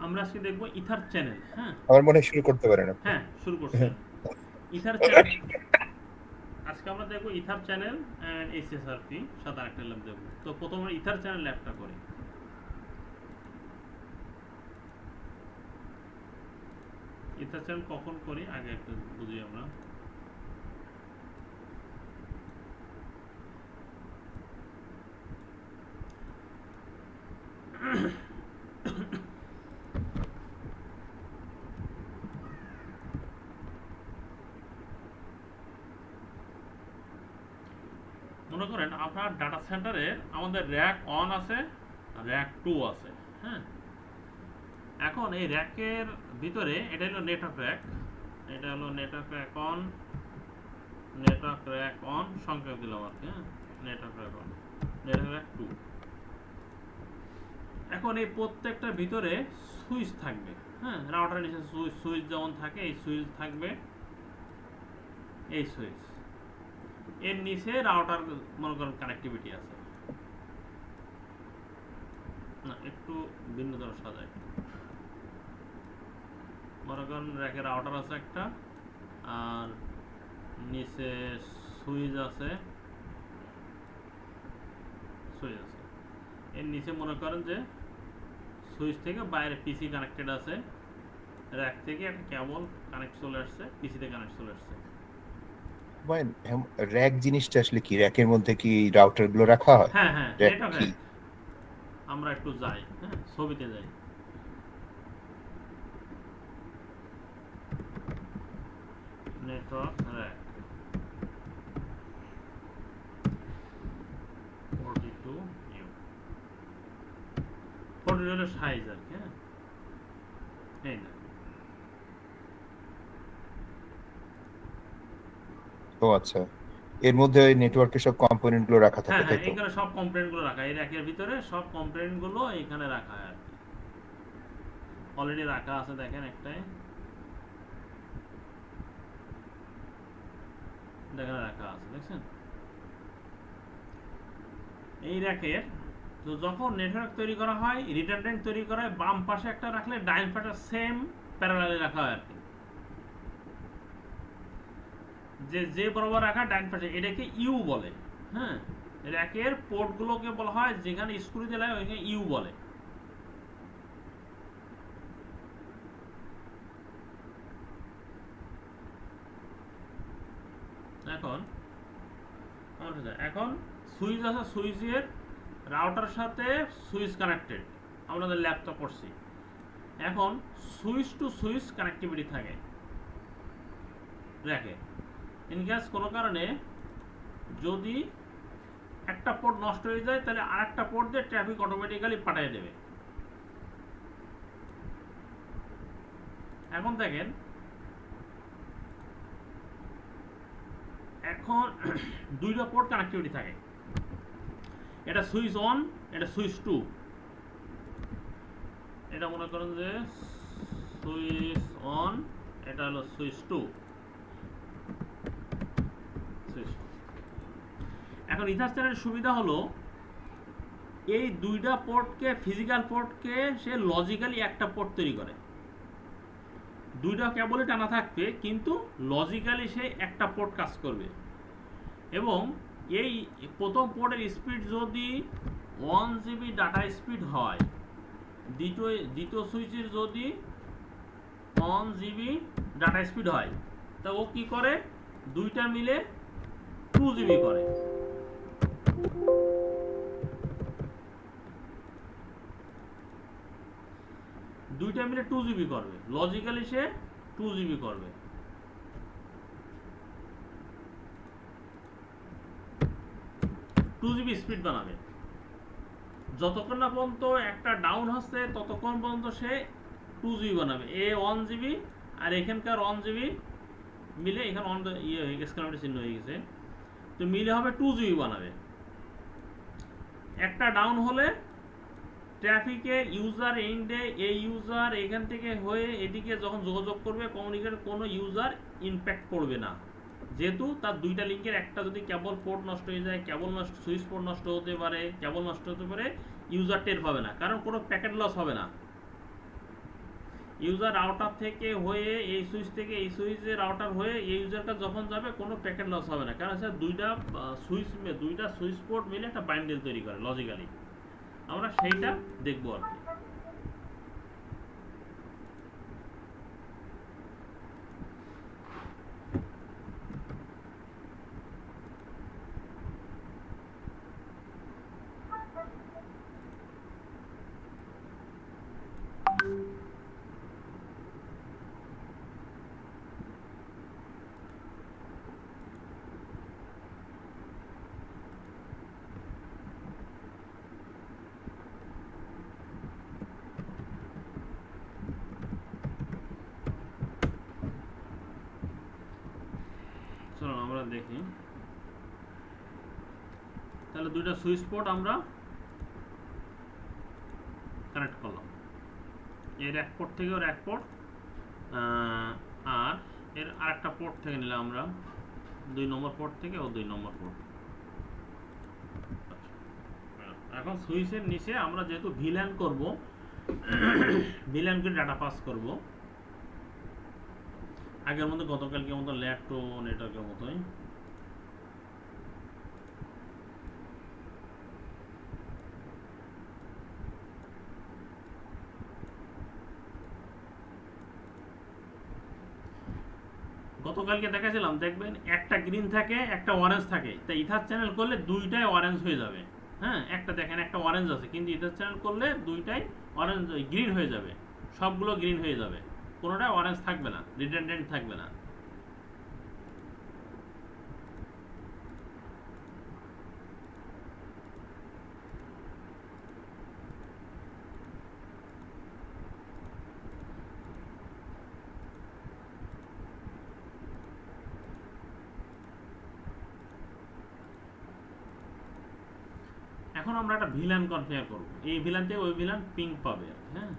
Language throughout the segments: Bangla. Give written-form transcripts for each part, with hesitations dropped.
আমরা আজকে দেখব ইথার চ্যানেল। হ্যাঁ, আমার মনে হয় শুরু করতে পারেন আপনি। হ্যাঁ, শুরু করছি আমি। ইথার চ্যানেল, আজকে আমরা দেখব ইথার চ্যানেল অ্যান্ড এসএসআরপি সাথে আরেকটা ল্যাব দেখব। তো প্রথমে ইথার চ্যানেল ল্যাবটা করি। ইথার চ্যানেল কখন করি আগে একটু বুঝি আমরা। মনে করেন আপনার ডাটা সেন্টারে আমাদের র্যাক অন আছে, র্যাক টু আছে। হ্যাঁ, এখন এই র্যাকের ভিতরে এটা হলো নেটওয়ার্ক র্যাক, এটা হলো network rack one, network rack one সংখ্যা দিলাম আর কি। হ্যাঁ, network rack one, network rack two. এখন এই প্রত্যেকটার ভিতরে সুইচ থাকবে। হ্যাঁ, রাউটারের নিচে সুইচ যেমন থাকে এই সুইচ থাকবে, এই সুইচ এর নিচে রাউটার মনে করেন কানেক্টিভিটি আছে। না, একটু ভিন্ন ধরনের সাজায়। মনে করেন র্যাকের রাউটার আছে একটা, আর নিচে সুইচ আছে, সুইচ আছে। এর নিচে মনে করেন যে সুইচ থেকে বাইরে পিসি কানেক্টেড আছে, র্যাক থেকে একটা কেবল কানেক্ট চলে আসছে, পিসিতে কানেক্ট চলে আসছে। র্যাক জিনিসটা আসলে কি? র্যাকের মধ্যে কি রাউটার গুলো রাখা হয়? হ্যাঁ, হ্যাঁ, র্যাক নেটওয়ার্ক কি? র্যাক। আমরা একটু যাই, হ্যাঁ, ছবিতে যাই। নেটওয়ার্ক র্যাক 42 ইউ, 42 হলো সাইজ আর কি। হ্যাঁ, এই না। ও আচ্ছা, এর মধ্যে ওই নেটওয়ার্কের সব কম্পোনেন্ট গুলো রাখা হ্যাঁ, থাকে, হ্যাঁ, তাই তো? এইখানে সব কম্পোনেন্ট গুলো রাখা, এই র্যাকের ভিতরে সব কম্পোনেন্ট গুলো এইখানে রাখা হয় আর কি। অলরেডি রাখা আছে, দেখেন একটাই, দেখেন রাখা আছে, দেখছেন? এই র্যাকের তো যখন নেটওয়ার্ক তৈরি করা হয়, রিডান্ডেন্ট তৈরি করা হয়, বাম পাশে একটা রাখলে ডাইন পাশে সেম প্যারালালে রাখা হয় আর কি। যে বরাবর রাখা ডাইন পাশে এটাকে ইউ বলে। হ্যাঁ, র্যাকের পোর্টগুলোকে বলা হয়, যেখানে স্ক্রু দিয়ে লাগে ওইখানে ইউ বলে। এখন এখন সুইচ আছে, সুইচের রাউটার সাথে সুইচ কানেক্টেড, আমাদের ল্যাপটপ করছি। এখন সুইচ টু সুইচ কানেক্টিভিটি থাকে র্যাকে। ইন কেস কোনো কারণে যদি একটা পোর্ট নষ্ট হয়ে যায়, তাহলে আরেকটা পোর্ট দিয়ে ট্রাফিক অটোমেটিক্যালি পাঠিয়ে দেবে। এখন দেখেন, এখন দুইটা পোর্ট কানেক্টিভিটি থাকে, এটা সুইচ অন, এটা সুইচ টু। এটা মনে করেন যে সুইচ অন, এটা হলো সুইচ টু, সুইচ। এখন ইথার চ্যানেলের সুবিধা হলো এই দুইটা পোর্টকে, ফিজিক্যাল পোর্টকে সে লজিক্যালি একটা পোর্ট তৈরি করে। দুইটা কেবলই টানা থাকবে, কিন্তু লজিক্যালি সে একটা পোর্ট কাজ করবে। এবং এই প্রথম পোর্টের স্পিড যদি 1 জিবি ডাটা স্পিড হয়, দ্বিতীয় সুইচের যদি 1 জিবি ডাটা স্পিড হয়, তা ও কি করে, দুইটা মিলে 2 জিবি করে। দুইটা মিলে 2 জিবি করবে, লজিক্যালি সে 2 জিবি করবে। 2 জিবি স্পিড বানাবে। যতক্ষণ না পর্যন্ত একটা ডাউন হচ্ছে ততক্ষণ পর্যন্ত সে 2 জিবি বানাবে। 1 জিবি আর এখানকার 1 জিবি মিলে, এখানে অন ইয়ে এক্সক্লামেটর চিহ্ন হয়ে গেছে, তো মিলে হবে 2 জিবি বানাবে। একটা ডাউন হলে ট্রাফিকে ইউজার এন্ডে এই ইউজার এখান থেকে হয়ে এদিকে যখন যোগাযোগ করবে, কমিউনিকেট কোনো ইউজার ইমপ্যাক্ট করবে না, যেহেতু তার দুইটা লিঙ্কের একটা যদি কেবল পোর্ট নষ্ট হয়ে যায়, কেবল নষ্ট, সুইচ পোর্ট নষ্ট হতে পারে, কেবল নষ্ট হতে পারে, ইউজার টের পাবে না, কারণ কোনো প্যাকেট লস হবে না। ইউজার রাউটার থেকে হয়ে এই সুইচ থেকে এই সুইচে রাউটার হয়ে এই ইউজারটা যখন যাবে কোনো প্যাকেট লস হবে না, কারণ স্যার দুইটা সুইচ পোর্ট মিলে একটা বান্ডেল তৈরি করে লজিক্যালি। আমরা সেইটা দেখবো আর কি। চলো আমরা দেখি। তাহলে দুইটা সুইচ পোর্ট আমরা কানেক্ট করলাম, এর এক পোর্ট থেকে ওর এক পোর্ট, আর এর আরেকটা পোর্ট থেকে নিলাম আমরা 2 নম্বর পোর্ট থেকে ও 2 নম্বর পোর্ট। এখন সুইচের নিচে আমরা যেহেতু ভিল্যান করব, ভিল্যানকে ডাটা পাস করব আগের মতো, গতকালকে মতো ল্যাপটো নেটওয়ার্কের মতোই। গতকালকে দেখাছিলাম, দেখবেন একটা গ্রিন থাকে একটা অরেঞ্জ থাকে, তাই ইথার চ্যানেল করলে দুইটাই অরেঞ্জ হয়ে যাবে। হ্যাঁ, একটা দেখেন একটা অরেঞ্জ আছে, কিন্তু ইথার চ্যানেল করলে দুইটাই অরেঞ্জ গ্রিন হয়ে যাবে, সবগুলো গ্রিন হয়ে যাবে, কোনোটাই অরেঞ্জ থাকবে না, রিডান্ডেন্ট থাকবে না। এখন আমরা একটা ভিলান কনফিগার করব, এই ভিলান থেকে ওই ভিলান পিং পাবে। হ্যাঁ,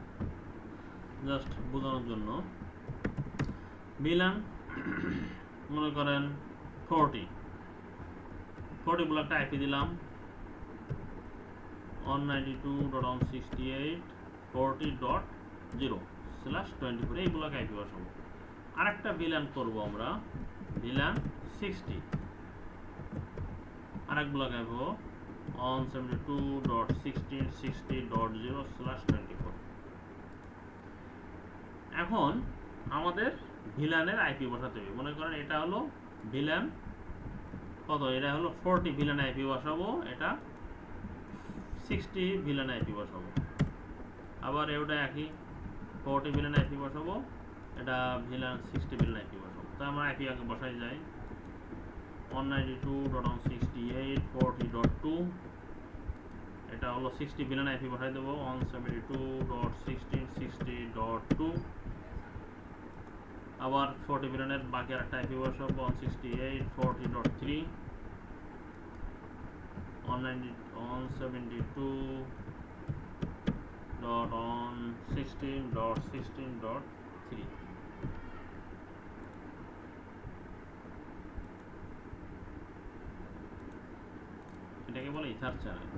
জাস্ট বোঝানোর জন্য ভিলান মনে করেন 40 বলে একটা আইপি দিলাম, 192.168.40.0/24 এই ব্লক আইপি বসাবো। আরেকটা ভিলান করব আমরা, ভিলান 60, আরেক ব্লক আইপি 172.16.60.0/24। এখন আমাদের ভিলানের আইপি বসাতে হবে। মনে করেন এটা হলো ভিলান কত, এটা হলো 40 ভিলান আইপি বসাবো, এটা 60 ভিলান আইপি বসাবো। আবার এটা একই 40 ভিলান আইপি বসাবো, এটা ভিলান 60 ভিলান আইপি বসাবো। তো আমরা আইপি আগে বসাই যাই, 192.168.40.2, এটা হলো 60 ভিলান আইপি বসাই দেবো 172.16.60.2। আবার 40 ভিলানের বাকি আরেকটা আইপি বসাবো 168.40.3, 172.116.16.3। এটাকে বলে ইথার চ্যানেল।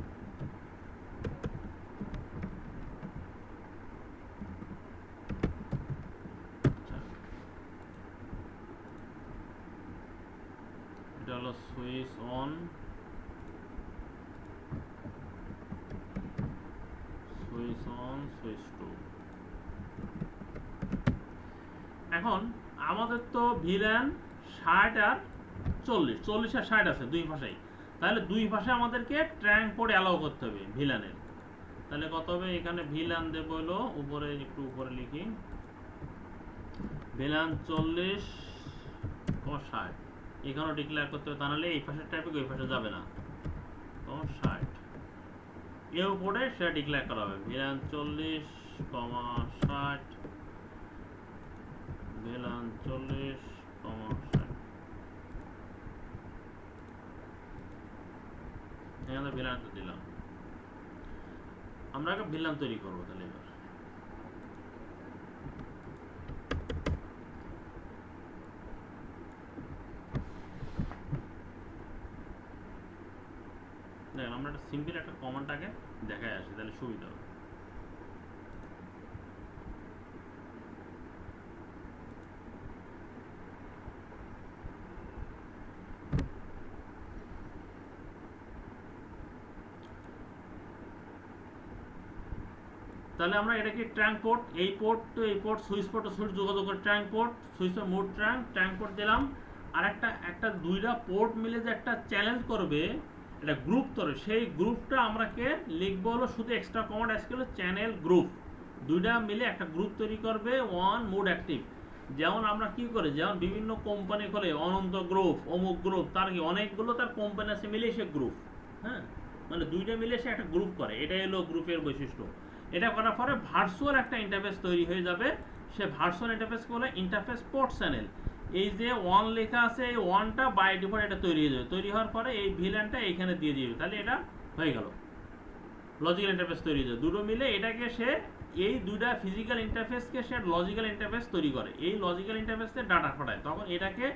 এটা হলো switch one, switch one, switch two. এখন আমাদের তো ভিলান 60 আর 40 আর 60 আছে দুই পাশেই, তাহলে দুই পাশে আমাদেরকে ট্র্যাঙ্ক পোর্ট অ্যালাউ করতে হবে ভিলানের। তাহলে কত হবে, এখানে ভিলান দেব হলো উপরে, একটু উপরে লিখি, ভিলান 40, 60 এখানেও ডিক্লেয়ার করতে হবে, তাহলে এই পাশের ট্রাফিক ওই পাশে যাবে না। তো 60 এর উপরে সেটা ডিক্লেয়ার করা হবে, ভিলান 40,60, ভিলান 40,60। এখানে ভিলান দিলাম। আমরা আগে ভিলান তৈরি করবো। তাহলে এবার দেখেন, আমরা একটা সিম্পল একটা কমান্ডটাকে দেখায় আসি, তাহলে সুবিধা হবে। তাহলে আমরা এটাকে ট্র্যাঙ্ক পোর্ট, এই পোর্ট তো এই পোর্ট, সুইচ পোর্ট সুইচ যোগাযোগ করে trunk port, switch mode trunk port দিলাম। আর একটা দুইটা পোর্ট মিলে যে একটা চ্যানেল করবে, এটা গ্রুপ করে, সেই গ্রুপটা আমরাকে লিখবো হলো শুধু এক্সট্রা কমান্ড আজকে হলো চ্যানেল গ্রুপ। দুইটা মিলে একটা গ্রুপ তৈরি করবে ওয়ান মোড অ্যাক্টিভ। যেমন আমরা কি করি, যেমন বিভিন্ন কোম্পানি খোলে, অনন্ত গ্রুপ, অমুক গ্রুপ, তার কি অনেকগুলো তার কোম্পানি আছে মিলে সে গ্রুপ। হ্যাঁ, মানে দুইটা মিলে সে একটা গ্রুপ করে, এটাই হলো গ্রুপের বৈশিষ্ট্য। এটা করার পরে ভার্চুয়াল একটা ইন্টারফেস তৈরি হয়ে যাবে। সে ভার্চুয়াল ইন্টারফেস বলে ইন্টারফেস পোর্ট চ্যানেল। এই যে ওয়ান লেখা আছে, এই ওয়ানটা বাই ডিফল্ট এটা তৈরি হয়ে যাবে। তৈরি হওয়ার পরে এই ভিলেনটা এখানে দিয়ে দিবে, তাহলে এটা হয়ে গেল লজিক্যাল ইন্টারফেস তৈরি হয়ে যাবে। দুটো মিলে এটাকে সে, এই দুইটা ফিজিক্যাল ইন্টারফেসকে সে লজিক্যাল ইন্টারফেস তৈরি করে। এই লজিক্যাল ইন্টারফেসে ডাটা পাঠায়, তখন এটাকে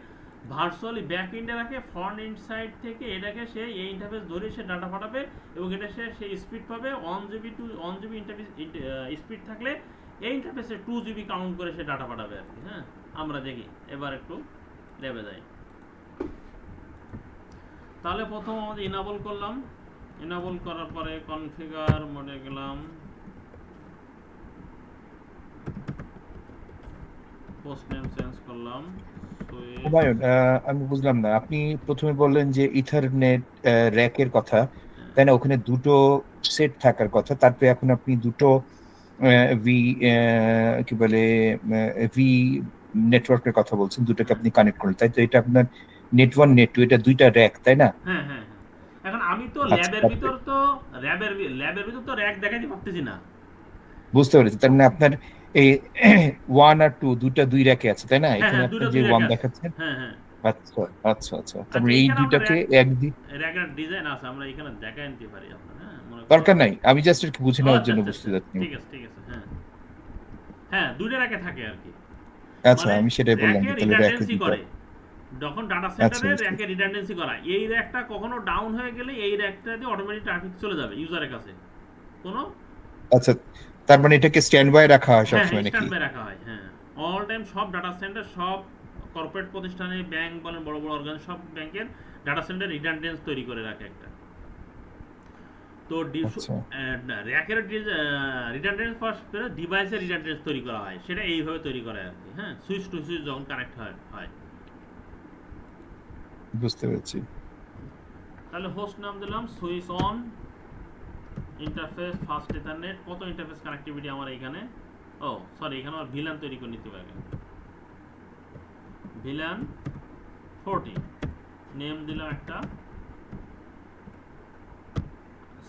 ভার্চুয়ালি ব্যাক এন্ডে রাখে, ফ্রন্ট এন্ড সাইড থেকে এটাকে সে এই ইন্টারফেস ধরে সে ডাটা পাঠাবে, এবং এটা সে স্পিড পাবে 1 GB ইন্টারফেস স্পিড থাকলে এই ইন্টারফেসে 2 GB কাউন্ট করে সে ডাটা পাঠাবে আর কি। হ্যাঁ, আমরা দেখি এবার একটু লেবে যাই। তাহলে প্রথম আমাদের ইনাবল করলাম, ইনাবল করার পরে কনফিগার মোডে গেলাম, পোস্ট নেম চেঞ্জ করলাম। হুমায়ুন, আমি বুঝলাম না, আপনি প্রথমে বললেন যে ইথারনেট র্যাকের কথা, তাই না? ওখানে দুটো সেট থাকার কথা, তারপরে এখন আপনি দুটো ভি কি বলে ভি নেটওয়ার্কের কথা বলছেন, দুটোকে আপনি কানেক্ট করলেন, তাই তো? এটা আপনার নেট ওয়ান নেট টু, এটা দুইটা র্যাক, তাই না? হ্যাঁ হ্যাঁ হ্যাঁ, এখন আমি তো আচ্ছা, ল্যাবের তারপরে ভিতর তো ল্যাবের ভিতর তো র্যাক দেখাইতে পারতেছি না। বুঝতে পেরেছি। তার মানে আপনার এই ওয়ান আর টু দুইটা দুই র্যাকে আছে, তাই না? হ্যাঁ এখানে হ্যাঁ, আপনার দুটো যে দুই ওয়ান র্যাক আছে। দেখাচ্ছেন। হ্যাঁ হ্যাঁ। আচ্ছা আচ্ছা আচ্ছা, আচ্ছা, তারপরে এই এখানে আমরা দুইটাকে একদিন র্যাকের ডিজাইন আছে, আমরা এখানে দেখাই নিতে পারি আপনার। হ্যাঁ, মনে করো। দরকার নাই, আমি জাস্ট একটু বুঝে ও নেওয়ার আচ্ছা জন্য আচ্ছা বুঝতে আচ্ছা, যাচ্ছি। ঠিক আছে ঠিক আছে। হ্যাঁ হ্যাঁ, দুইটা র্যাকে থাকে আর কি। আচ্ছা, মানে আমি সেটাই বললাম যে র্যাকে তাহলে র্যাকে রিডান্ডেন্সি দুইটা। করে, যখন ডাটা আচ্ছা, সেন্টারে বুঝতে র্যাকে রিডান্ডেন্সি করা, এই র্যাকটা কখনো ডাউন হয়ে গেলে এই র্যাকটা দিয়ে অটোমেটিক ট্রাফিক চলে যাবে ইউজারের কাছে কোনো। আচ্ছা, তার মানে এটাকে স্ট্যান্ড বাই রাখা হয় হ্যাঁ হ্যাঁ, সবসময় নাকি? স্ট্যান্ড বাই রাখা হয়। হ্যাঁ, অল টাইম সব ডাটা সেন্টার, সব কর্পোরেট প্রতিষ্ঠানে, ব্যাংক বলেন, বড় বড় অর্গান, সব ব্যাংকের ডাটা সেন্টার রিডান্ডেন্স তৈরি করে রাখে একটা। তো আচ্ছা, র্যাকের রিডান্ডেন্স ফার্স্ট ডিভাইসের রিডান্ডেন্স তৈরি করা হয়, সেটা এইভাবে তৈরি করে আর কি। হ্যাঁ, সুইচ টু সুইচ যখন কানেক্ট হয়। বুঝতে পেরেছি। তাহলে হোস্ট নাম দিলাম switch on, interface first ethernet. কত ইন্টারফেস কানেক্টিভিটি আমার এখানে? ও সরি, এখানে আমার ভিলান তৈরি করে নিতে পারে। ভিলান 40, নেম দিলাম একটা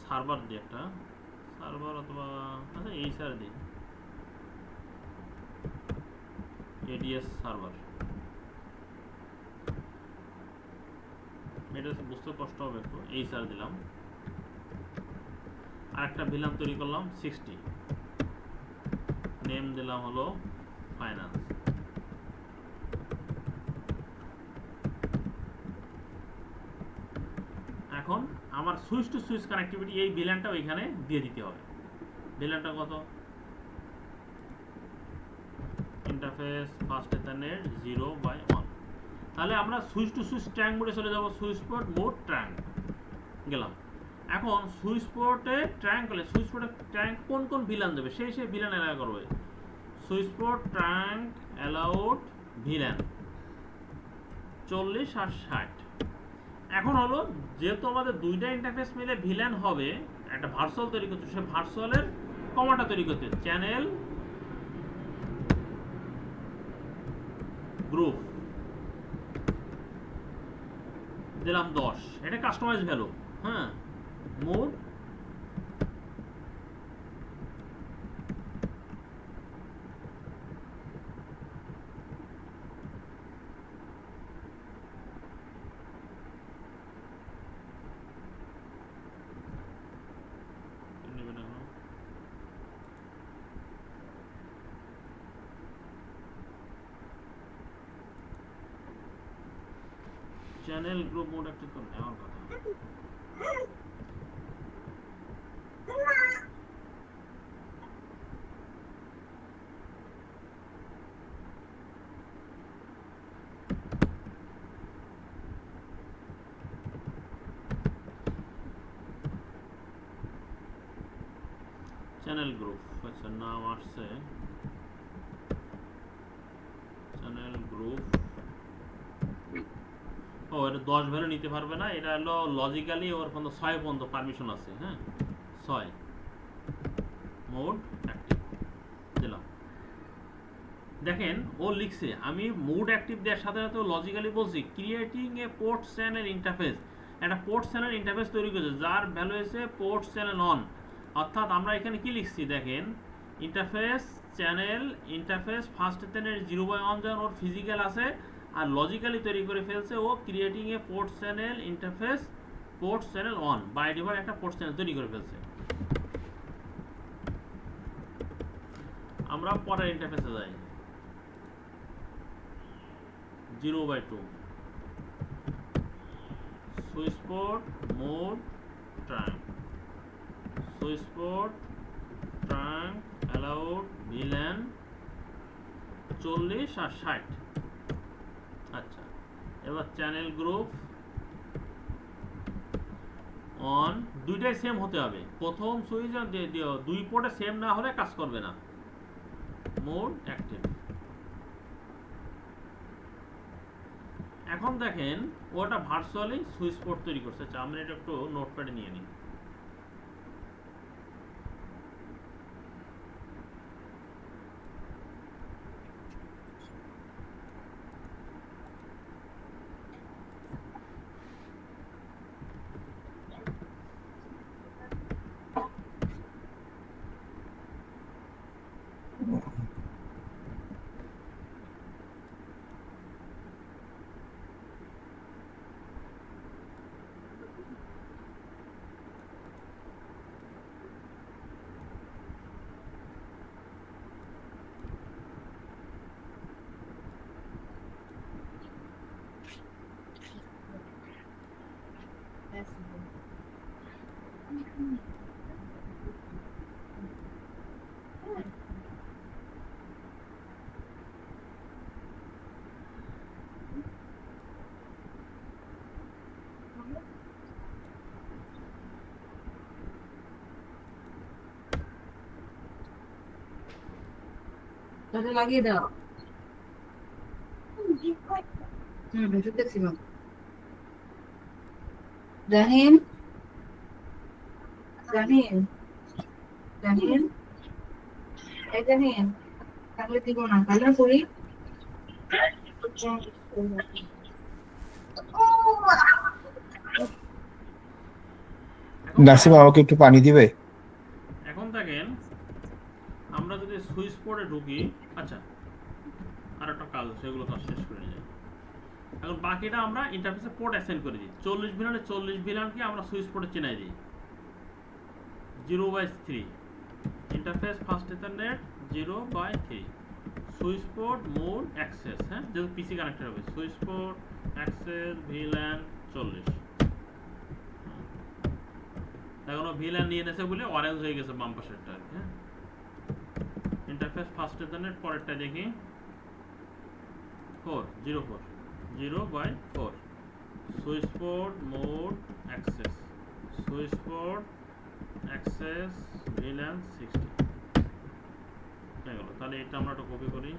সার্ভার, দিয়ে একটা সার্ভার, অথবা আচ্ছা এই সার দিই এডিএস সার্ভার। এটা বুঝতে কষ্ট হবে একটু, এই সার দিলাম। আর একটা ভিলান তৈরি করলাম 60, নেম দিলাম হলো ফাইন্যান্স। এখন আমার সুইচ টু সুইচ কানেক্টিভিটি, এই ভিলানটা ওইখানে দিয়ে দিতে হবে। ভিলানটা কত? Interface first ethernet 0/1। তাহলে আমরা সুইচ টু সুইচ ট্র্যাঙ্ক মোডে চলে যাব, সুইচ পোর্ট মোড ট্র্যাঙ্ক গেলাম। এখন সুইচ পোর্টে ট্র্যাঙ্ক হলে সুইচ পোর্টে ট্র্যাঙ্ক কোন কোন ভিলান দেবে, সেই ভিলান এলাকা করবে। Switch port trunk allowed villain 40 আর 60। এখন হলো, যেহেতু আমাদের দুইটা ইন্টারফেস মিলে ভিলান হবে, একটা ভার্চুয়াল তৈরি করতে, সে ভার্চুয়ালের কমাটা তৈরি করতে চ্যানেল গ্রুপ দিলাম 10, এটা কাস্টমাইজ ভ্যালু। হ্যাঁ, মোড চ্যানেল গ্রুপ মোড একটা তো নেওয়ার কথা। চ্যানেল গ্রুপ, আচ্ছা নাম আসছে চ্যানেল গ্রুপ। ও এটা 10 ভ্যালু নিতে পারবে না, এটা হলো লজিক্যালি ওর পর্যন্ত 6 পর্যন্ত পারমিশন আছে। হ্যাঁ 6 মোড অ্যাক্টিভ দিলাম। দেখেন ও লিখছে আমি মোড অ্যাক্টিভ দেওয়ার সাথে সাথে লজিক্যালি বলছি creating a port channel interface, একটা পোর্ট চ্যানেল ইন্টারফেস তৈরি করেছে যার ভ্যালু হচ্ছে পোর্ট চ্যানেল অন। অর্থাৎ আমরা এখানে কি লিখছি দেখেন, interface channel interface first channel 0/1 যখন ওর ফিজিক্যাল আছে, আর লজিক্যালি তৈরি করে ফেলছে ও creating a port channel interface port channel on, by default একটা পোর্ট চ্যানেল তৈরি করে ফেলছে। আমরা পরের ইন্টারফেসে যাই 0/2 switch port mode trunk, switch port trunk allowed VLAN 40 আর 60। আচ্ছা এবার চ্যানেল গ্রুপ অন, দুইটাই সেম হতে হবে, প্রথম সুইচ আর দুই পোর্টে সেম না হলে কাজ করবে না। Mode active. এখন দেখেন ওটা ভার্চুয়ালি সুইচ পোর্ট তৈরি করছে। আচ্ছা আমরা এটা একটু নোটপ্যাডে নিয়ে নিই। লাগিয়ে দাও। দেখছিলাম জাহিন জাহিন জাহিন এই জাহিন, তাহলে দিব না তাহলে করি। নাসিম আমাকে একটু পানি দিবে? এখন দেখেন আমরা যদি সুইচ পোর্টে ঢুকি, আচ্ছা আর একটা কাজ সেগুলো কাজ শেষ করে নিয়ে যাই। এখন বাকিটা আমরা ইন্টারফেসে পোর্ট অ্যাসাইন করে দিই। 40 ভিলানে 40 ভিলানকে আমরা সুইচ পোর্টে চেনাই দিই 0/3 interface first ethernet 0/3 switch port mode access. হ্যাঁ যেহেতু পিসি কানেক্টেড হবে, সুইচ পোর্ট অ্যাক্সেস ভিল্যান 40। এখনো ভিল্যান নিয়ে নেছে বলে অরেঞ্জ হয়ে গেছে বাম পাশেরটা আর কি। হ্যাঁ ইন্টারফেস ফার্স্ট ইথারনেট পরেরটা দেখি 4/04 0/4 switch port mode access switch port access VLAN 60 হয়ে গেল। তাহলে এটা আমরা একটা কপি করি।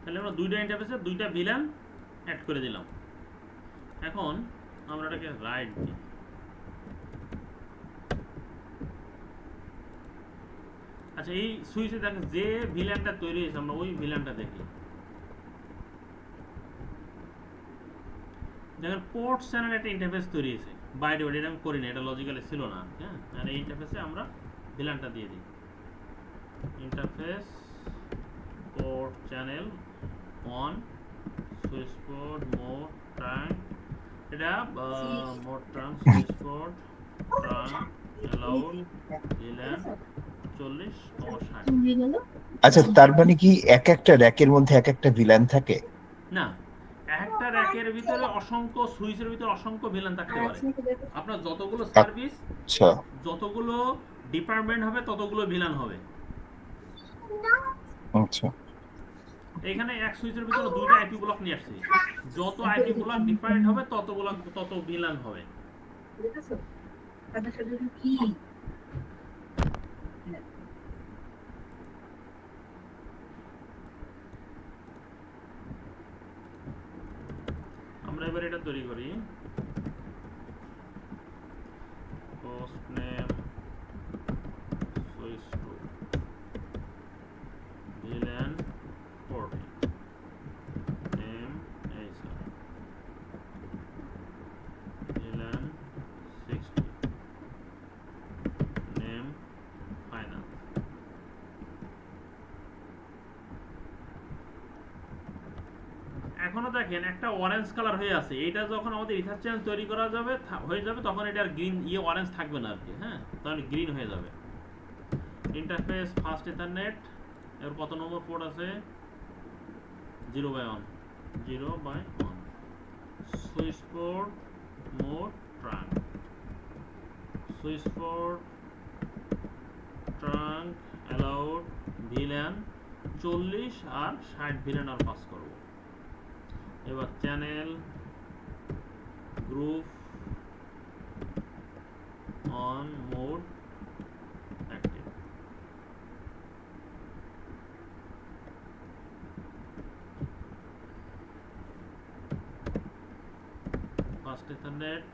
তাহলে আমরা দুইটা ইন্টারফেসে দুইটা ভিলান অ্যাড করে দিলাম। এখন আমরা এটাকে রাইট দিই। আচ্ছা এই সুইচে দেখেন যে ভিলেনটা তৈরি হয়েছে আমরা ওই ভিলেনটা দেখি। দেখেন পোর্ট চ্যানেল একটা ইন্টারফেস তৈরি হয়েছে বাই ডিফল্ট, এটা আমি করি না, এটা লজিক্যালি ছিল না। হ্যাঁ, আর এই ইন্টারফেসে আমরা ভিলেনটা দিয়ে দিই। Interface port channel on switch port mode trunk, এটা mode trunk switch port trunk allowed VLAN 40/60। আচ্ছা, তার মানে কি এক একটা র্যাকের মধ্যে এক একটা ভিলেন থাকে? না, একটা র্যাকের ভিতরে অসংখ্য সুইচের ভিতরে অসংখ্য ভিলেন থাকতে পারে। আপনার যতগুলো সার্ভিস, আচ্ছা যতগুলো ডিপার্টমেন্ট হবে ততগুলো ভিলেন হবে। আচ্ছা এখানে এক সুইচের ভিতরে দুইটা আইপি ব্লক নিয়ে আসছি, যত আইপি ব্লক ডিফারেন্ট হবে তত ভিলেন হবে। আমরা এবার এটা তৈরি করি। Hostname switch two VLAN 40 name এই স্যার ভিলেন 60 নেম ফাইনাল। এখনো দেখেন একটা অরেঞ্জ কালার হয়ে আছে, এটা যখন আমাদের ইথার চ্যানেল তৈরি করা যাবে হয়ে যাবে তখন এটা আর গ্রিন অরেঞ্জ থাকবে না আর কি। হ্যাঁ, তখন গ্রিন হয়ে যাবে। ইন্টারফেস ফার্স্ট ইথারনেট, এর কত নম্বর পোর্ট আছে? 0/1 0/1। Switch port mode trunk, switch port trunk allowed villain 40 আর 60 ভিলেন আর পাস করব। এবার channel group on mode active. First ethernet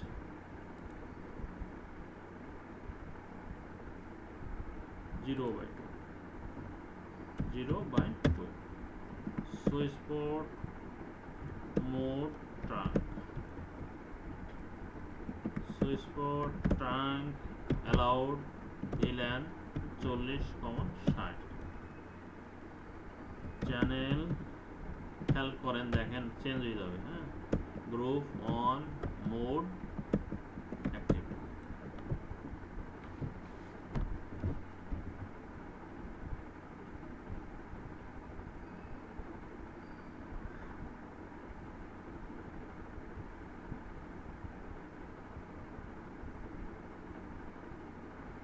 0/2 0/2। Switch port mode trunk, switch port trunk allowed VLAN 40/60। Channel খেয়াল করেন দেখেন চেঞ্জ হয়ে যাবে। হ্যাঁ, গ্রুপ অন মোড অ্যাক্টিভ।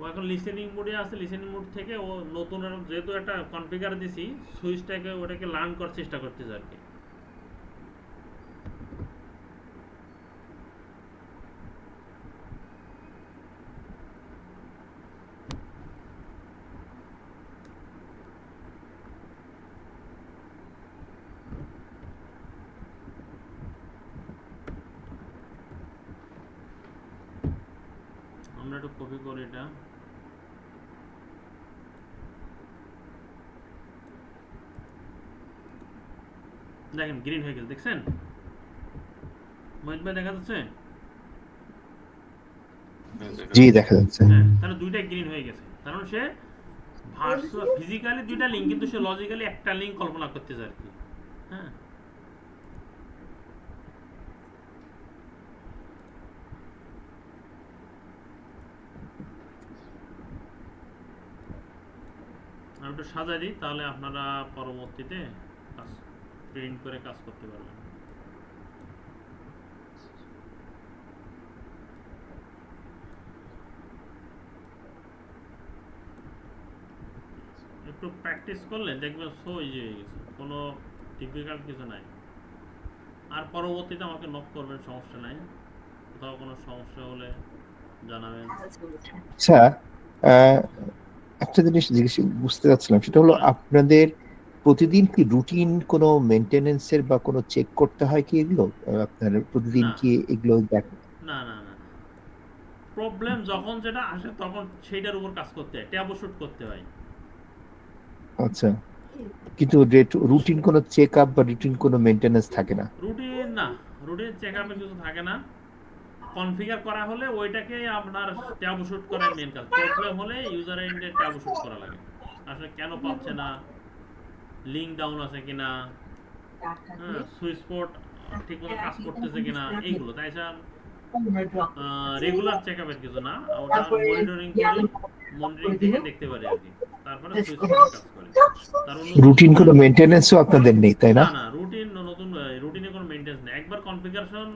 ও এখন লিসেনিং মোডে আছে, লিসেনিং মোড থেকে ও নতুন যেহেতু একটা কনফিগার দিছি সুইচটাকে ওটাকে লার্ন করার চেষ্টা করতেছে আর কি। আমরা একটু কপি করি এটা। দেখেন গ্রিন হয়ে গেছে, দেখছেন মহিত ভাই দেখা যাচ্ছে? জি দেখা যাচ্ছে। হ্যাঁ, তাহলে দুইটাই গ্রিন হয়ে গেছে, কারণ সে ফিজিক্যালি দুইটা লিঙ্ক কিন্তু সে লজিক্যালি একটা লিঙ্ক কল্পনা করতেছে আর কি। হ্যাঁ, আমি একটু সাজাই দিই, তাহলে আপনারা পরবর্তীতে কাজ প্রিন্ট করে কাজ করতে পারবেন। একটু প্র্যাকটিস করলে দেখবেন সো ইজি হয়ে গেছে, কোনো ডিফিকাল্ট কিছু নাই। আর পরবর্তীতে আমাকে নক করবেন, সমস্যা নাই। কোথাও কোনো সমস্যা হলে জানাবেন। আচ্ছা, একটা জিনিস জিজ্ঞেস বুঝতে চাচ্ছিলাম, সেটা হলো আপনাদের প্রতিদিন কি রুটিন কোনো মেইনটেনেন্সের বা কোনো চেক করতে হয় কি এগুলো? আপনার প্রতিদিন না। কি এগুলো দেখেন? না না না, প্রবলেম যখন যেটা আসে তখন সেইটার উপর কাজ করতে হয়, ট্যাবু শুট করতে হয়। আচ্ছা, কিন্তু রুটিন কোনো চেক আপ বা রুটিন কোনো মেনটেনেন্স থাকে না। রুটিন চেক আপে কিছু থাকে না। কনফিগার করা হলে ওইটাকে আপনার ট্যাব শুট করার মেন কাজ। প্রবলেম হলে ইউজার এন্ডে ট্যাব শুট করা লাগে, আসলে কেন পাচ্ছে না, লিঙ্ক ডাউন আছে কিনা, হ্যাঁ, সুইচ পোর্ট ঠিকমতো কাজ করতেছে কিনা, এইগুলো। তাই স্যার রেগুলার চেক আপের কিছু না, ওটা মনিটরিং করি, মনিটরিং থেকে দেখতে পারি আর কি, তারপরে সুইচ পোর্ট কাজ করে। তার রুটিন কোনো মেনটেনেন্সও আপনাদের নেই, তাই না? না রুটিন নতুন রুটিনে কোনো মেইনটেনেন্স নেই। একবার কনফিগারেশন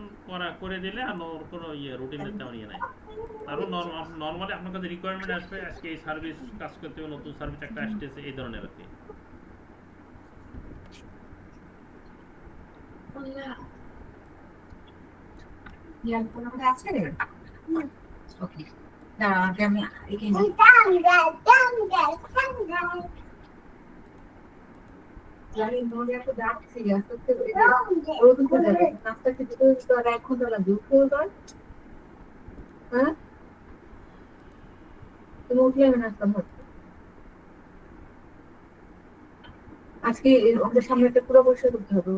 করে দিলে আর কোনো রুটিনের তেমন নাই। তারপর নরমালি আপনার কাছে রিকোয়ারমেন্ট আসবে, আজকে এই সার্ভিস কাজ করতে হবে, নতুন সার্ভিস একটা আসতেছে, এই ধরনের আর কি। আছে ওকে দাঁড়া আমি এখানে জানি মনে একটা ডাকছি আসতে ওরকম করে যাবে নাস্তা খেতে তো আর 1 ঘন্টা লাগবে উঠতে পার হ্যাঁ তুমি উঠলে আমি নাস্তা করতে আজকে ওদের সামনে একটা পুরো পরিষ্কার করতে হবে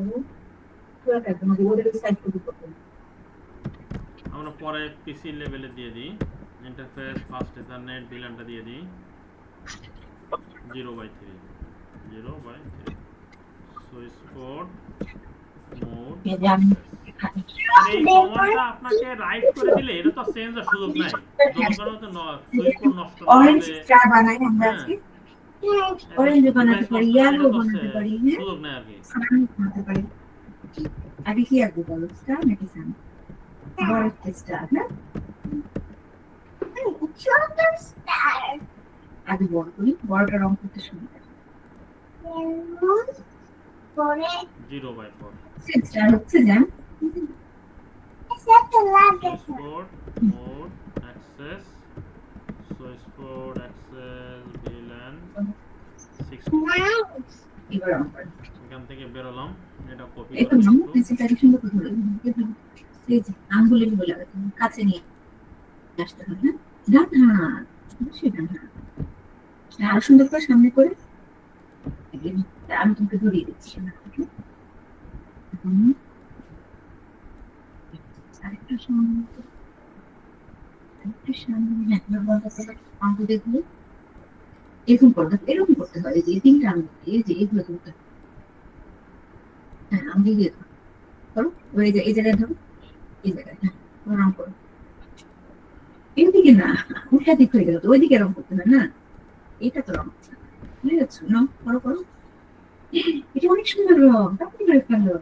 পুরোটা একদম ওদের সাইড করতে হবে। আমরা পরে পিসি লেভেলে দিয়ে দিই, ইন্টারফেস ফাস্ট ইথারনেট ভিল্যানটা দিয়ে দিই 0/3 সুইচ পোর্ট মোড। এই কমান্ডটা আপনাকে রাইট করে দিলে এটা তো চেঞ্জের সুযোগ নাই, যখন তো সুইচ পোর্ট নষ্ট না অরেঞ্জ হলে চা বানাই আমরা আজকে অরেঞ্জ বানাতে পারি ইয়েলো বানাতে পারি সুযোগ নাই আর কি। বানাতে পারি আগে কি আগে বলো স্টার নাকি সান বড় স্টার না ছোট স্টার আগে বড় করি বড়টা রং করতে সুবিধা পরে 0/4 স্টার হচ্ছে জান switch port mode access switch port access VLAN 60। এবার অন করি এখান থেকে বেরোলাম, এটা কপি এটা করে নাম একটু প্রেসিডেন্ট সুন্দর করে এই যে আঙ্গুলে বলে কাছে নিয়ে আসতে হবে না ডান হাত সেটা না আর সুন্দর করে সামনে করে আমি তোমাকে ধরিয়ে দিচ্ছি আরেকটু সামনে একবার বলতে আঙ্গুল দেখলে এরকম করতে হয় যে 3টা আঙ্গুল দিয়ে যে এইগুলো করতে হয় হ্যাঁ আঙ্গুল দিয়ে করো ওই যে এই জায়গায় ধরো এই জায়গায় হ্যাঁ রং করো এইদিকে না উল্টা দিক হয়ে গেল তো ওইদিকে রং করতে হয় না এটা তো রং বুঝে যাচ্ছ না করো করো এটা অনেক সুন্দর রং তাড়াতাড়ি করে ফেলো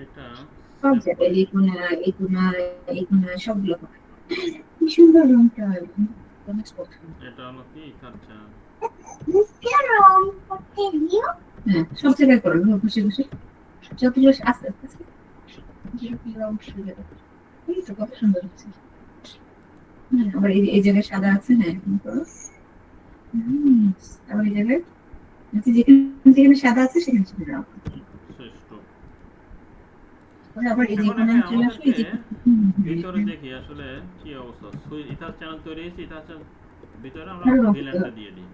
এটা সব জায়গায় এই কোনা সবগুলো কি সুন্দর রংটা অনেক স্পষ্ট এটা হলো কি আচ্ছা হ্যাঁ সব জায়গায় করো বসে বসে যতগুলো আস্তে আস্তে রং সুন্দর এই তো কত সুন্দর হচ্ছে হ্যাঁ আবার এই জায়গায় সাদা আছে হ্যাঁ এরকম করো আবার এই জায়গায় যেখানে সাদা আছে সেখানে সুন্দর রং শ্রেষ্ঠ। আবার এই যেখানে চলে আসে এই যে ভিতরে দেখি আসলে কি অবস্থা। ইথার চ্যানেল তৈরি হয়েছে, ইথার চ্যানেল ভিতরে আমরা ভিল্যানটা দিয়ে দিই,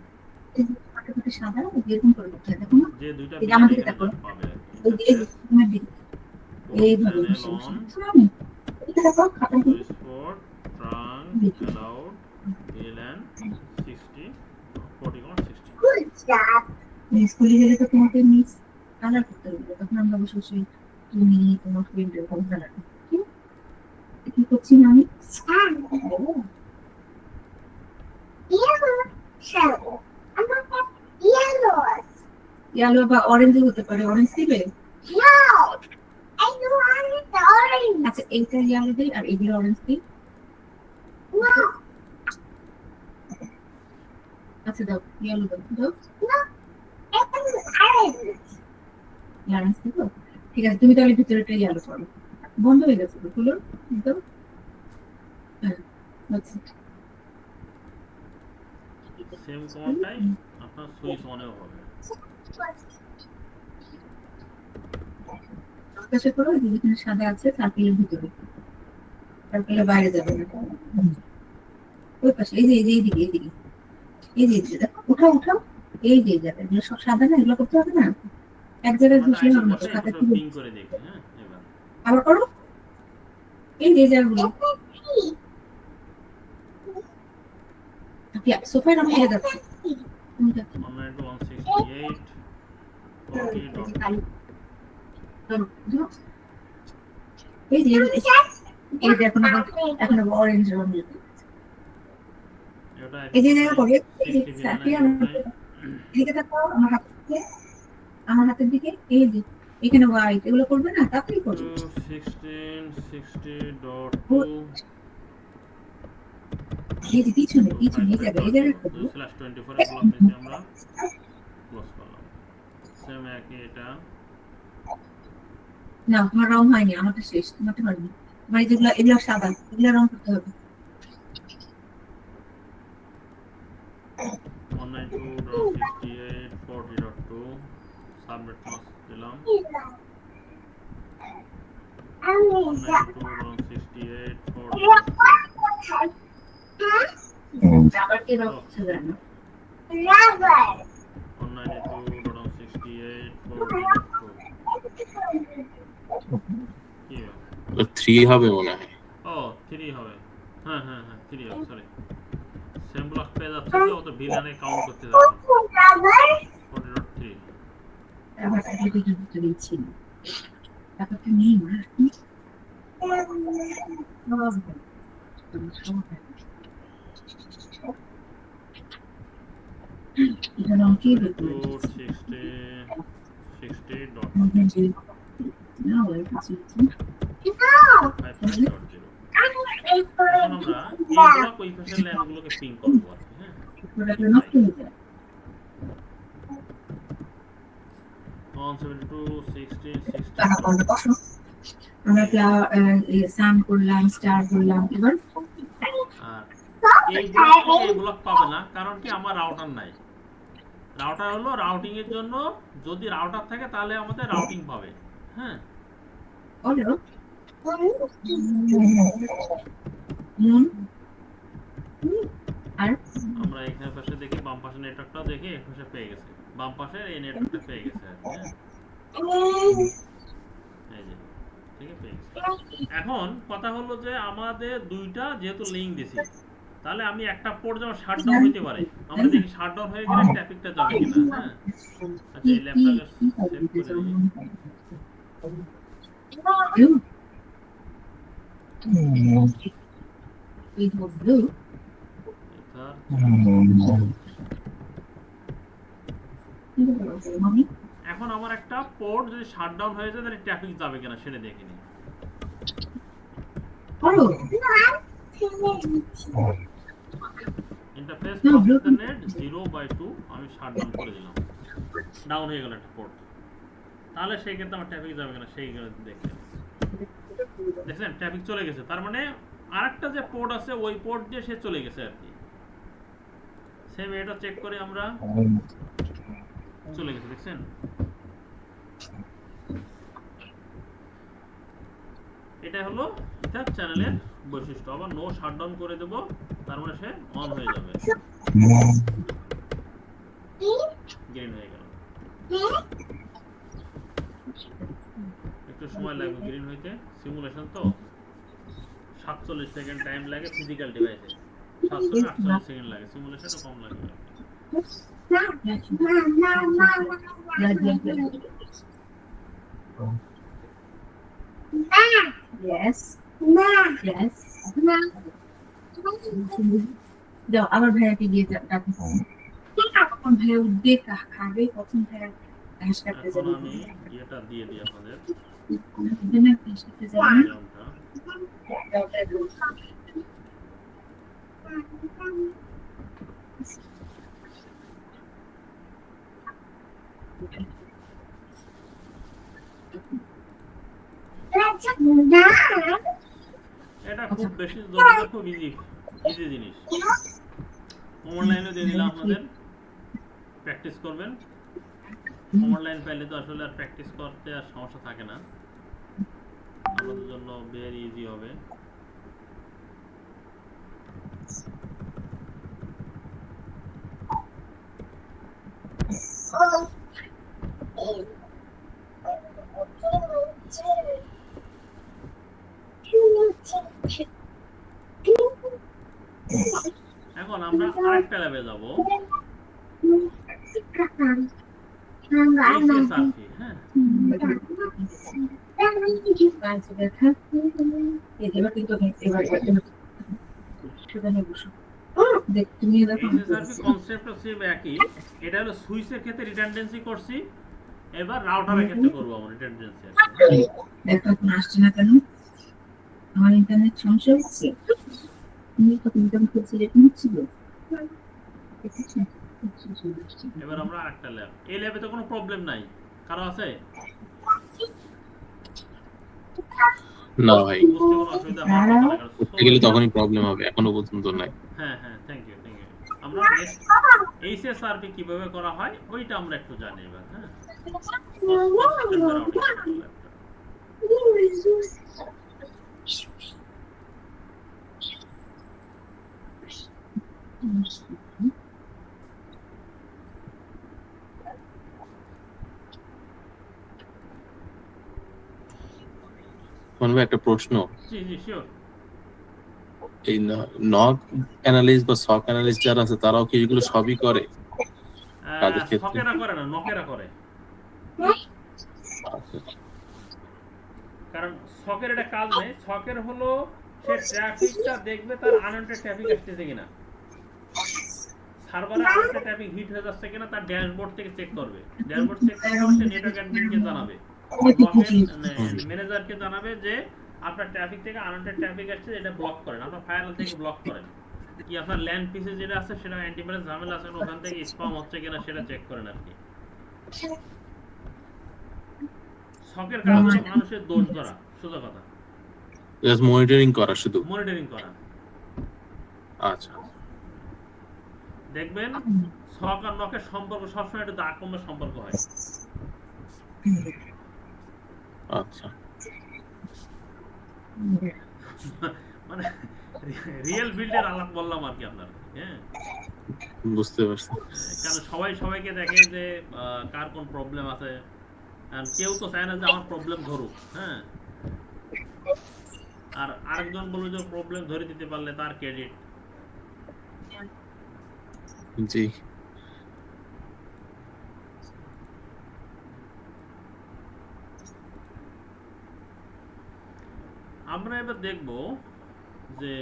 সাদা এরকম করে করতে হবে দেখো না যে দুইটা এই আমাদের এটা করো পাবে এই যে তোমার দিক এইভাবে বসে বসে এটা দেখো খাতা দিয়ে সুইচ পোর্ট ট্রাঙ্ক অ্যালাউড ভিল্যান 60 40.60। স্কুলে গেলে তো তোমাকে মিস কালার করতে হবে তখন আমরা বসে বসে তুমি তোমার ফ্রেন্ড এরকম কালার কি করছি না আমি ইয়েলো বা অরেঞ্জ হতে পারে অরেঞ্জ দিবে আচ্ছা এইটা ইয়েলো দিই আর এইগুলো অরেঞ্জ দিই আচ্ছা দাও ইয়েলো দাও অরেঞ্জ দিব ঠিক আছে তুমি তাহলে ভিতরেটা ইয়েলো করো বন্ধ হয়ে গেছে তো খুলো দাও হ্যাঁ আচ্ছা সেম কমান্ডটাই আপনার সুইচ অনেও হবে। আকাশে করো যেখানে সাদা আছে সার্কেলের ভিতরে সার্কেলের বাইরে যাবে না ওই পাশে এই যে এইদিকে দেখো উঠাও এই যে যাবে এগুলো সব সাদা না, এগুলো করতে হবে না, এক জায়গায় আমরা ঘুষলে আইডি হবে না, বসে খাতা একটু তুলে পিং করে দেখি। হ্যাঁ, এবার আবার করো। এই যে জায়গাগুলো আপনি সোফায় রং হয়ে যাচ্ছে। 192.168.40.2 এই যে এই যে এখন অরেঞ্জ রং দিতে। এটা এই যে জায়গা করে এই যে 60 সাথে ভিলেন এদিকে তাকাও আমার হাত থেকে, আমার হাতের দিকে, এই যে এখানে হোয়াইট, এগুলো করবে না, তাড়াতাড়ি করবে। 1660.2 এই যে পিছনে পিছনে এই জায়গায় করবে। 2/24 এ ব্লক নিচে আমরা ক্লোজ করলাম। সেম একই এটা না তোমার রং হয়নি, আমারটা শেষ, তোমারটা হয়নি। আমার যেগুলো এগুলো সাদা, এগুলো রং করতে হবে। 192.68.40.2 সাবমিট ক্লোজ দিলাম। 192.68.40.2 আবার কি রং হচ্ছে জানো? 192.68.40.2 কি হবে? 3 হবে মনে হয়। ও 3 হবে। হ্যাঁ হ্যাঁ হ্যাঁ 3 হবে, সরি সেম ব্লক পেয়ে যাচ্ছে তো, ও তো ভিলেনে কাউন্ট করতে যাবে 40.3 আবার একটা কিছু দিচ্ছি না, ব্যাপারটা নেই না। এটা রং কি দেখতে 192.60.60.2 না ওই কিছু 55.0 এখন আমরা এই ব্লক ওই পাশের লাইনগুলোকে পিং করব আর কি। হ্যাঁ, প্রোডাক্ট নষ্ট হয়ে যায়। 172.60.60 আমরা সান করলাম, স্টার করলাম, এবার আর এই ব্লক থেকে এই ব্লক পাবে না, কারণ কি আমার রাউটার নাই। রাউটার হলো রাউটিং এর জন্য, যদি রাউটার থাকে তাহলে আমাদের রাউটিং পাবে। হ্যাঁ, হলো আর আমরা এখানে পাশে দেখি, বাম পাশে নেটওয়ার্কটাও দেখি, এই পাশে পেয়ে গেছে, বাম পাশে এই নেটওয়ার্কটা পেয়ে গেছে আর কি। হ্যাঁ, এই যে ঠিক আছে, পেয়ে গেছে। এখন কথা হলো যে আমাদের দুইটা যেহেতু লিংক দিছি, তাহলে আমি একটা পোর্ট যেমন শাটডাউন হইতে পারে, আমরা দেখি শাটডাউন হয়ে গেলে ট্রাফিকটা যাবে কিনা। হ্যাঁ, আচ্ছা এই ল্যাপটপে সেভ করে দিই। এখন আমার একটা পোর্ট যদি শাটডাউন হয়ে যায় তাহলে ট্রাফিক যাবে কিনা সেটা দেখে নিই। ইন্টারফেস প্রসেস দ্য নেট 0/2 আমি শাটডাউন করে দিলাম, ডাউন হয়ে গেল একটা পোর্ট, তাহলে সেই ক্ষেত্রে আমার ট্রাফিক যাবে কিনা সেই দেখে দেখছেন ট্রাফিক চলে গেছে, তার মানে আরেকটা যে পোর্ট আছে ওই পোর্ট দিয়ে সে চলে গেছে আর কি। সেম এটা চেক করে আমরা, চলে গেছে, দেখছেন। এটা হলো ইথার চ্যানেলের বৈশিষ্ট্য। আবার নো শাটডাউন করে দেব, তার মানে সে অন হয়ে যাবে, গ্রিন হয়ে গেল। একটু সময় লাগবে গ্রিন হইতে, সিমুলেশন তো 47 সেকেন্ড টাইম লাগে ফিজিক্যাল ডিভাইসে, 47-48 সেকেন্ড লাগে, সিমুলেশনে কম লাগবে। Yes. Yes. যাও আবার ভাইয়াকে গিয়ে ডাকো। কখন ভাইয়া উঠবে, খাবে কখন ভাইয়া ঘাস কাটতে এখন যাবে? আমি ইয়েটা দিয়ে দিই আপনাদের ঘাস কাটতে যাবে না? এটা খুব বেশি জরুরি, খুব ইজি ইজি জিনিস। অনলাইনে দিয়ে দিলাম আপনাদের, প্র্যাকটিস করবেন। অনলাইন পাইলে তো আসলে আর প্র্যাকটিস করতে আর সমস্যা থাকে না, আমাদের জন্য ভেরি ইজি হবে। ল্যাবে যাব আমরা HSRP, হ্যাঁ HSRP কনসেপ্টটা সেম একই। এটা হলো সুইচের ক্ষেত্রে রিডান্ডেন্সি করছি, এবার রাউটারের ক্ষেত্রে করব আমরা রিডান্ডেন্সি আর কি। দেখো এখন আসছে না কেন? আমার ইন্টারনেট সমস্যা হচ্ছে। তুমি কত ইনকাম করছিলে এরকম হচ্ছিল? এবার আমরা আরেকটা ল্যাব, এই ল্যাবে তো কোনো প্রবলেম নাই, কারো আছে? না ভাই, বুঝতে কোনো অসুবিধা হওয়ার কথা না, কারণ করতে গেলে তখনই প্রবলেম হবে, এখনো পর্যন্ত নাই। হ্যাঁ হ্যাঁ, থ্যাংক ইউ থ্যাংক ইউ। আমরা নেক্সট HSRP কিভাবে করা হয় ওইটা আমরা একটু জানি এবার, হ্যাঁ September outing protocol ল্যাবটা। মনে হয় একটা প্রশ্ন, জি জি শিওর। এই নক অ্যানালিস্ট বা সক অ্যানালিস্ট যারা আছে তারাও কি এগুলো সবই করে কাজের ক্ষেত্রে? সকেরা করে না, নকেরা করে। আচ্ছা, কারণ সকের এটা কাজ নেই, সকের হলো সে ট্রাফিকটা দেখবে তার আনওয়ান্টেড ট্রাফিক আসতেছে কিনা, সার্ভারে আনওয়ান্টেড ট্রাফিক হিট হয়ে যাচ্ছে কিনা তার ড্যাশবোর্ড থেকে চেক করবে, ড্যাশবোর্ড চেক করে সে নেটওয়ার্ক অ্যাডমিনকে জানাবে, ম্যানেজারকে জানাবে যে আপনার ট্রাফিক থেকে আনওয়ান্টেড ট্রাফিক আসছে, এটা ব্লক করেন, আপনার ফায়ারওয়াল থেকে ব্লক করেন, কি আপনার ল্যান্ড পিসে যেটা আছে সেটা অ্যান্টিভাইরাস ঝামেলা আছে ওখান থেকে স্প্যাম হচ্ছে কিনা সেটা চেক করেন আর কি। সকের কাজ হলো মানুষের দোষ ধরা, সোজা কথা, জাস্ট মনিটরিং করা শুধু। মনিটরিং করা। আচ্ছা, দেখবেন সক আর নকের সম্পর্ক সবসময় একটু দাগ কমের সম্পর্ক হয়। আচ্ছা, মানে রিয়েল বিল্ডের আলাপ বললাম আর কি আপনার, হ্যাঁ বুঝতে পারছি। কারণ সবাই সবাইকে দেখে যে কার কোন প্রবলেম আছে, আর কেউ তো চায় না যে আমার প্রবলেম ধরুক, হ্যাঁ আর আরেকজন বলবে যে প্রবলেম ধরে দিতে পারলে তার ক্রেডিট। জি, আমরা এবার দেখব যে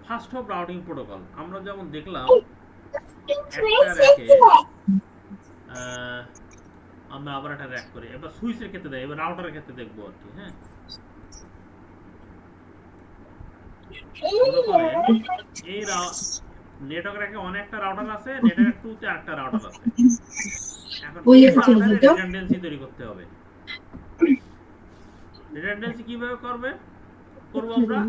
ফার্স্ট হপ রাউটিং প্রোটোকল। আমরা যেমন দেখলাম একটা র্যাকে আমরা আবার একটা র্যাক করি, এবার সুইচের ক্ষেত্রে দেয়, এবার রাউটারের ক্ষেত্রে দেখবো আর কি, হ্যাঁ মনে করেন এই নেটওয়ার্ক র্যাকে অনেকটা রাউটার আছে, নেটওয়ার্ক 2 তে একটা রাউটার আছে, এখন রিডান্ডেন্সি তৈরি করতে হবে। রিডান্ডেন্সি কিভাবে করব আমরা,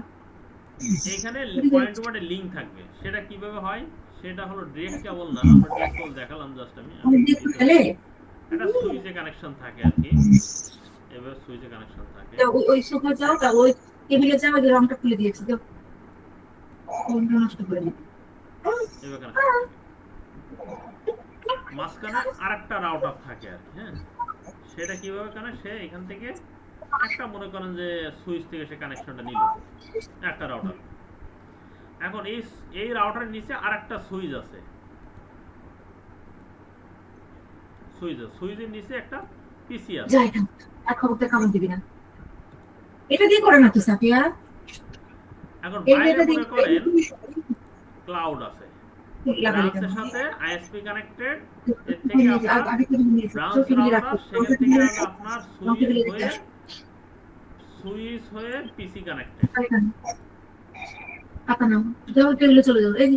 এইখানে পয়েন্ট টু পয়েন্ট লিংক থাকবে, সেটা কিভাবে হয় সেটা হলো ডিরেক্ট কেবল না, আমরা ডিরেক্ট কেবল দেখালাম জাস্ট আমি একটা সুইচে কানেকশন থাকে আর কি, এবার সুইচে কানেকশন থাকে, ওই সোফা যাও তা ওই টেবিলে যাও, ওই রংটা খুলে দিয়েছি তো কোনটা নষ্ট করে দিই। এবার কানেকশন মাঝখানে আরেকটা রাউটার থাকে আর কি, হ্যাঁ সেটা কিভাবে কানেক্ট, সে এখান থেকে একটা মনে করেন যে সুইচ থেকে সে কানেকশনটা নিল একটা রাউটার, এখন এই রাউটারের নিচে আরেকটা সুইচ আছে, সুইচের নিচে একটা পিসি আছে। যাই না আর খবরটা কামড় দিবি না, এটা দিয়ে করে না তো সাফিয়া। এখন বাইরে মনে করেন ক্লাউড আছে, ব্রাঞ্চের সাথে আইএসপি কানেক্টেড, এর থেকে আপনার ব্রাঞ্চ রাউটার, সেখান থেকে আপনার সুইচ হয়ে পিসি কানেক্টেড, আপা নাও যাও টেবিলে চলে যাও, এই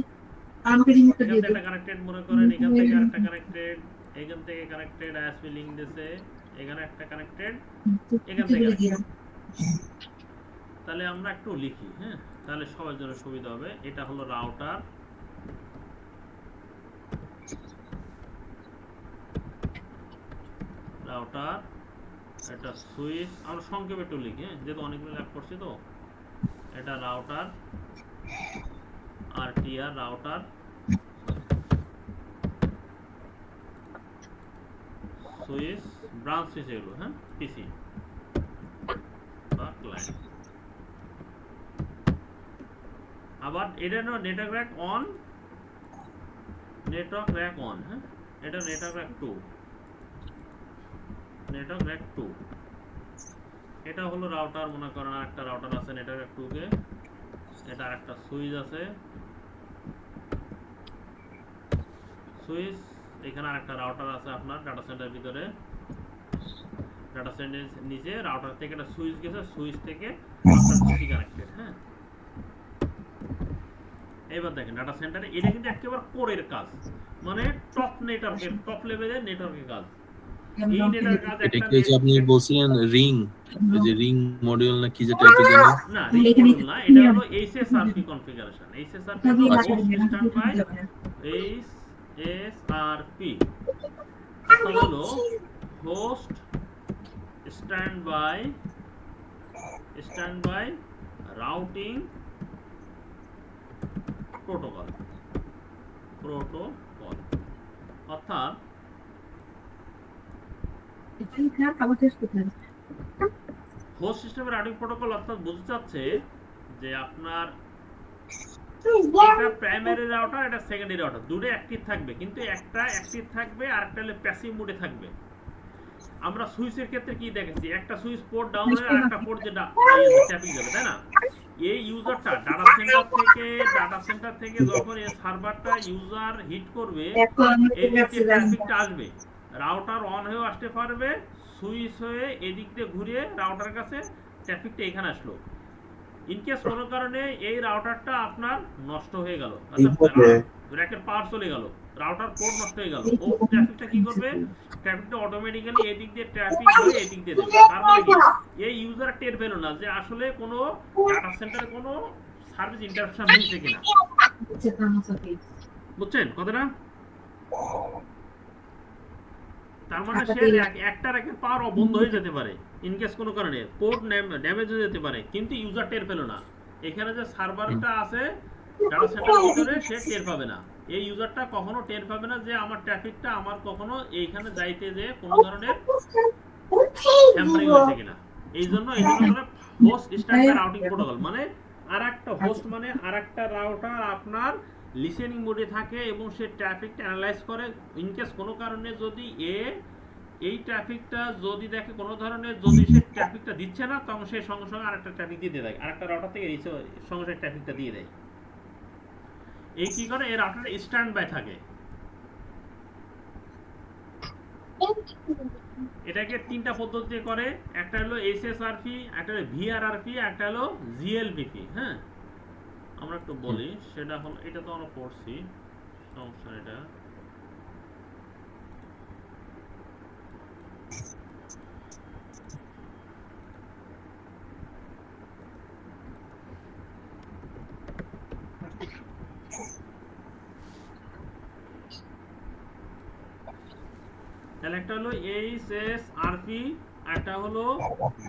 আমাকে রিমোটটা দিয়ে একটা কানেক্টেড মনে করেন, এখান থেকে আরেকটা কানেক্টেড, এখান থেকে কানেক্টেড আইএসপি লিংক দিয়েছে, এখানে একটা কানেক্টেড, এখান থেকে তাহলে আমরা একটু লিখি, হ্যাঁ তাহলে সবার জন্য সুবিধা হবে। এটা হলো রাউটার, এটা সুইচ, আমরা সংক্ষেপে একটু লিখি, হ্যাঁ যেহেতু অনেকগুলো ল্যাব করছি তো, এটা router RTR router, switch, branch switch এগুলো, হ্যাঁ পিসি বা ক্লায়েন্ট। আবার এটা হলো network rack one, network rack on, হ্যাঁ, এটা নেটওয়ার্ক র্যাক 2, নেটওয়ার্ক র্যাক 2। এটা হলো রাউটার, মনে করেন একটা রাউটার আছে নেটওয়ার্ক র্যাক 2 কে, এটা আরেকটা সুইচ আছে, সুইচ, এখানে আরেকটা রাউটার আছে আপনার ডাটা সেন্টারের ভিতরে, ডাটা সেন্টারের নিচে রাউটার থেকে একটা সুইচ গেছে, সুইচ থেকে আপনার পিসি কানেক্টেড, হ্যাঁ। এবার দেখেন ডাটা সেন্টারে এটা কিন্তু একেবারে কোরের কাজ, মানে টপ নেটওয়ার্কের, টপ লেভেলের নেটওয়ার্কের কাজ। এই নেটওয়ার্কের কাজ এটা একটা কি যে আপনি বলছিলেন রিং, এই যে রিং মডিউল না কি যে টাইপের জানি? না, রিং মডিউল না, এটা হলো HSRP কনফিগারেশন। HSRP হলো হোস্ট স্ট্যান্ড বাই HSRP, অর্থাৎ হলো host standby routing protocol, অর্থাৎ হোস্ট সিস্টেমের রাউটিং প্রোটোকল, অর্থাৎ বুঝতে চাচ্ছে যে আপনার এটা প্রাইমারি রাউটার, এটা সেকেন্ডারি রাউটার, দুটো অ্যাক্টিভ থাকবে, কিন্তু একটা অ্যাক্টিভ থাকবে আর একটা হলো প্যাসিভ মোডে থাকবে। আমরা সুইচের ক্ষেত্রে কি দেখেছি, একটা সুইচ পোর্ট ডাউন হয়ে আর একটা পোর্ট যে ট্যাপিং যাবে, তাই না? এই ইউজারটা ডাটা সেন্টার থেকে যখন এই সার্ভারটা ইউজার হিট করবে, এই দিকে ট্রাফিকটা আসবে, রাউটার অন হয়েও আসতে পারবে, সুইচ হয়ে এদিক দিয়ে ঘুরে রাউটারের কাছে ট্রাফিকটা এখানে আসলো। ইনকেস কোনো কারণে এই রাউটারটা আপনার নষ্ট হয়ে গেল, র্যাকের পাওয়ার চলে গেল, রাউটার পোর্ট নষ্ট হয়ে গেল, ও ট্রাফিকটা কি করবে, ট্রাফিকটা অটোমেটিক্যালি এদিক দিয়ে ট্রাফিক হয়ে এদিক দিয়ে দেবে। তার মানে কি, এই ইউজার টের পেল না যে আসলে কোনো ডাটা সেন্টারে কোনো সার্ভিস ইন্টারাপশন হয়েছে কিনা। বুঝছেন কথাটা? তার মানে সে একটা র্যাকের পাওয়ার বন্ধ হয়ে যেতে পারে, ইনকেস কোনো কারণে পোর্ট ড্যামেজ হয়ে যেতে পারে, কিন্তু ইউজার টের পেল না। এখানে যে সার্ভারটা আছে ডাটা সেন্টারের ভিতরে, সে টের পাবে না, এই ইউজারটা কখনো টের পাবে না যে আমার ট্রাফিকটা আমার কখনো এইখানে যাইতে যে কোনো ধরনের হ্যাম্পারিং হয়েছে কিনা। এই জন্য বলে host standby routing protocol, মানে আরেকটা হোস্ট মানে আরেকটা রাউটার আপনার লিসেনিং মোডে থাকে এবং সে ট্রাফিকটা অ্যানালাইজ করে। ইনকেস কোনো কারণে যদি এই ট্রাফিকটা যদি দেখে কোনো ধরনের, যদি সে ট্রাফিকটা দিচ্ছে না, তখন সে সঙ্গে সঙ্গে আরেকটা ট্রাফিক দিয়ে দেয়, আরেকটা রাউটার থেকে সঙ্গে সঙ্গে ট্রাফিকটা দিয়ে দেয়। এই কি করে, এই রাউটারে স্ট্যান্ড বাই থাকে। এটাকে তিনটা পদ্ধতিতে করে, একটা হলো SSRP, একটা হলো VRRP, একটা হলো GLPP। হ্যাঁ, আমরা একটু বলি, সেটা হলো, এটা তো আমরা পড়ছি, সমস্যা এটা। তাহলে একটা হলো HSRP, একটা হলো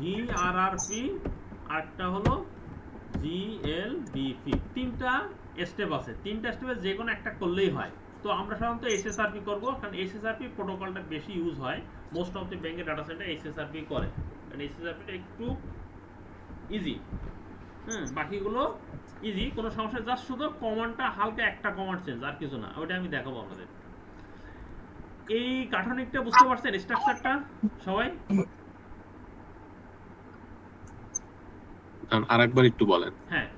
VRRP, আর একটা হলো GLBP। তিনটা স্টেপ আছে, তিনটা স্টেপে যে কোনো একটা করলেই হয়। তো আমরা সাধারণত SSRP করব, কারণ SSRP প্রোটোকলটা বেশি ইউজ হয়, মোস্ট অফ দি ব্যাংকের ডাটা সেন্টার SSRP করে, কারণ SSRPটা একটু ইজি। বাকিগুলো ইজি, কোনো সমস্যা, জাস্ট শুধু কমান্ডটা হালকা একটা কমান্ড চেঞ্জ, আর কিছু না, ওটা আমি দেখাবো আপনাদের। এই কাঠানিকটা বুঝতে পারছেন, স্ট্রাকচারটা সবাই? আরেকবার একটু বলেন। হ্যাঁ,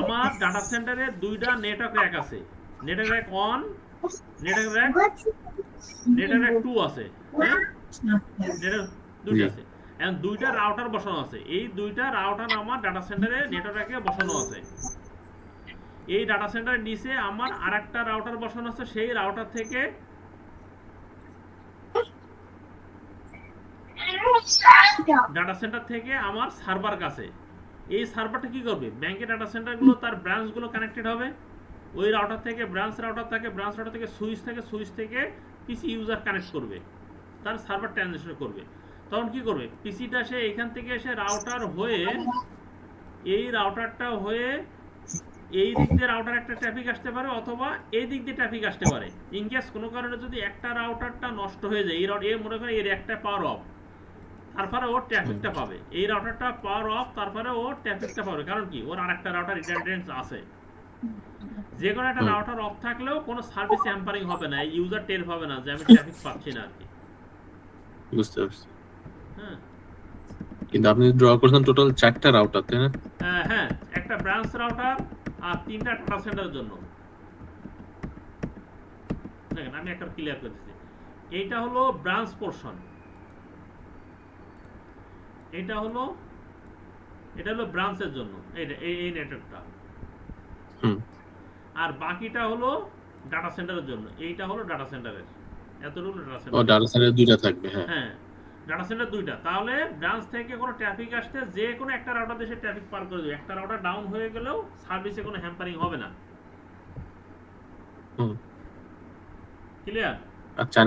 আমার ডাটা সেন্টারে দুইটা নেটওয়ার্ক র্যাক আছে, নেটওয়ার্ক র্যাক 1, নেটওয়ার্ক র্যাক 2 আছে, হ্যাঁ, নেটওয়ার্ক দুইটা আছে, এবং দুইটা রাউটার বসানো আছে। এই দুইটা রাউটার আমার ডাটা সেন্টারে নেটওয়ার্ক র্যাকে বসানো আছে। এই ডাটা সেন্টারের নিচে আমার আরেকটা রাউটার বসানো আছে, সেই রাউটার থেকে ডাটা সেন্টার থেকে আমার সার্ভার কাছে, এই সার্ভারটা কি করবে, ব্যাংকের ডাটা সেন্টারগুলো তার ব্রাঞ্চগুলো কানেক্টেড হবে, ওই রাউটার থেকে ব্রাঞ্চ রাউটার থাকে, ব্রাঞ্চ রাউটার থেকে সুইচ থেকে পিসি ইউজার কানেক্ট করবে, তার সার্ভার ট্রানজিশন করবে। তখন কি করবে, পিসিটা সে এখান থেকে এসে রাউটার হয়ে, এই রাউটারটা হয়ে এই দিক দিয়ে রাউটার একটা ট্রাফিক আসতে পারে, অথবা এই দিক দিয়ে ট্রাফিক আসতে পারে। ইনকেস কোনো কারণে যদি একটা রাউটারটা নষ্ট হয়ে যায়, এই মনে করে এর একটা পাওয়ার অফ, তারপরে ও ট্রাফিকটা পাবে, এই রাউটারটা পাওয়ার অফ, তারপরে ও ট্রাফিকটা পাবে, কারণ কি, ওর আরেকটা রাউটার রিডান্ডেন্ট আছে। যে কোনো একটা হুম। রাউটার অফ থাকলেও কোনো সার্ভিস হ্যাম্পারিং হবে না, ইউজার টের পাবে না যে আমি ট্রাফিক পাচ্ছি না আর কি। বুঝতে পারছি। হ্যাঁ কিন্তু আপনি ড্র করছেন টোটাল 4টা রাউটার, তাই না? হ্যাঁ, একটা ব্রাঞ্চ রাউটার আর 3টা ডাটা সেন্টারের জন্য। দেখেন আমি একটা ক্লিয়ার করতেছি, এইটা হলো ব্রাঞ্চ পোর্শন, এটা হলো ব্রাঞ্চের জন্য এই নেটওয়ার্কটা, হুম। আর বাকিটা হলো ডাটা সেন্টারের জন্য। এইটা হলো ডাটা সেন্টারের, এতটুকু ডাটা ও সেন্টার। ডাটা সেন্টার 2টা থাকবে, হ্যাঁ। হ্যাঁ, ডাটা সেন্টার 2টা। তাহলে ব্রাঞ্চ থেকে কোনো ট্রাফিক আসতে যে কোনো একটা রাউটার দেশে ট্রাফিক পার করে দেবে, একটা রাউটার ডাউন হয়ে গেলেও সার্ভিসে কোনো হ্যাম্পারিং হবে না। হুম। ক্লিয়ার? আর 4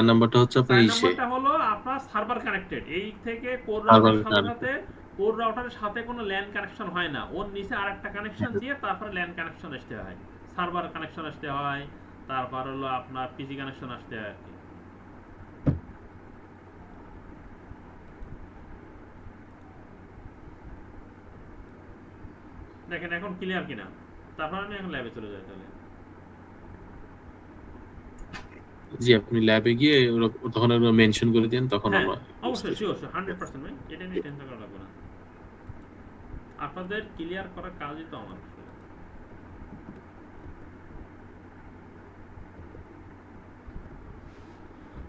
নাম্বারটা হচ্ছে আপনার 4 ইসে নম্বরটা হলো আপনার সার্ভার কানেক্টেড। এই থেকে কোর সার্ভার রাউটারের সাথে কানেক্ট। সাথে কোর রাউটারের সাথে কোনো ল্যান কানেকশন হয় না, ওর নিচে আরেকটা কানেকশন দিয়ে তারপরে ল্যান কানেকশন আসতে হয়, সার্ভার কানেকশন আসতে হয়, তারপর হলো আপনার পিসি কানেকশন আসতে হয় আর কি। দেখেন এখন ক্লিয়ার কিনা, তারপর আমি এখন ল্যাবে চলে যাই তাহলে। জি, আপনি ল্যাবে গিয়ে তখন মেনশন করে দেন, তখন হ্যাঁ আমরা অবশ্যই, শিওর 100% ভাই, এটা নিয়ে টেনশন করা লাগবে না, আপনাদের ক্লিয়ার করার কাজই তো আমার।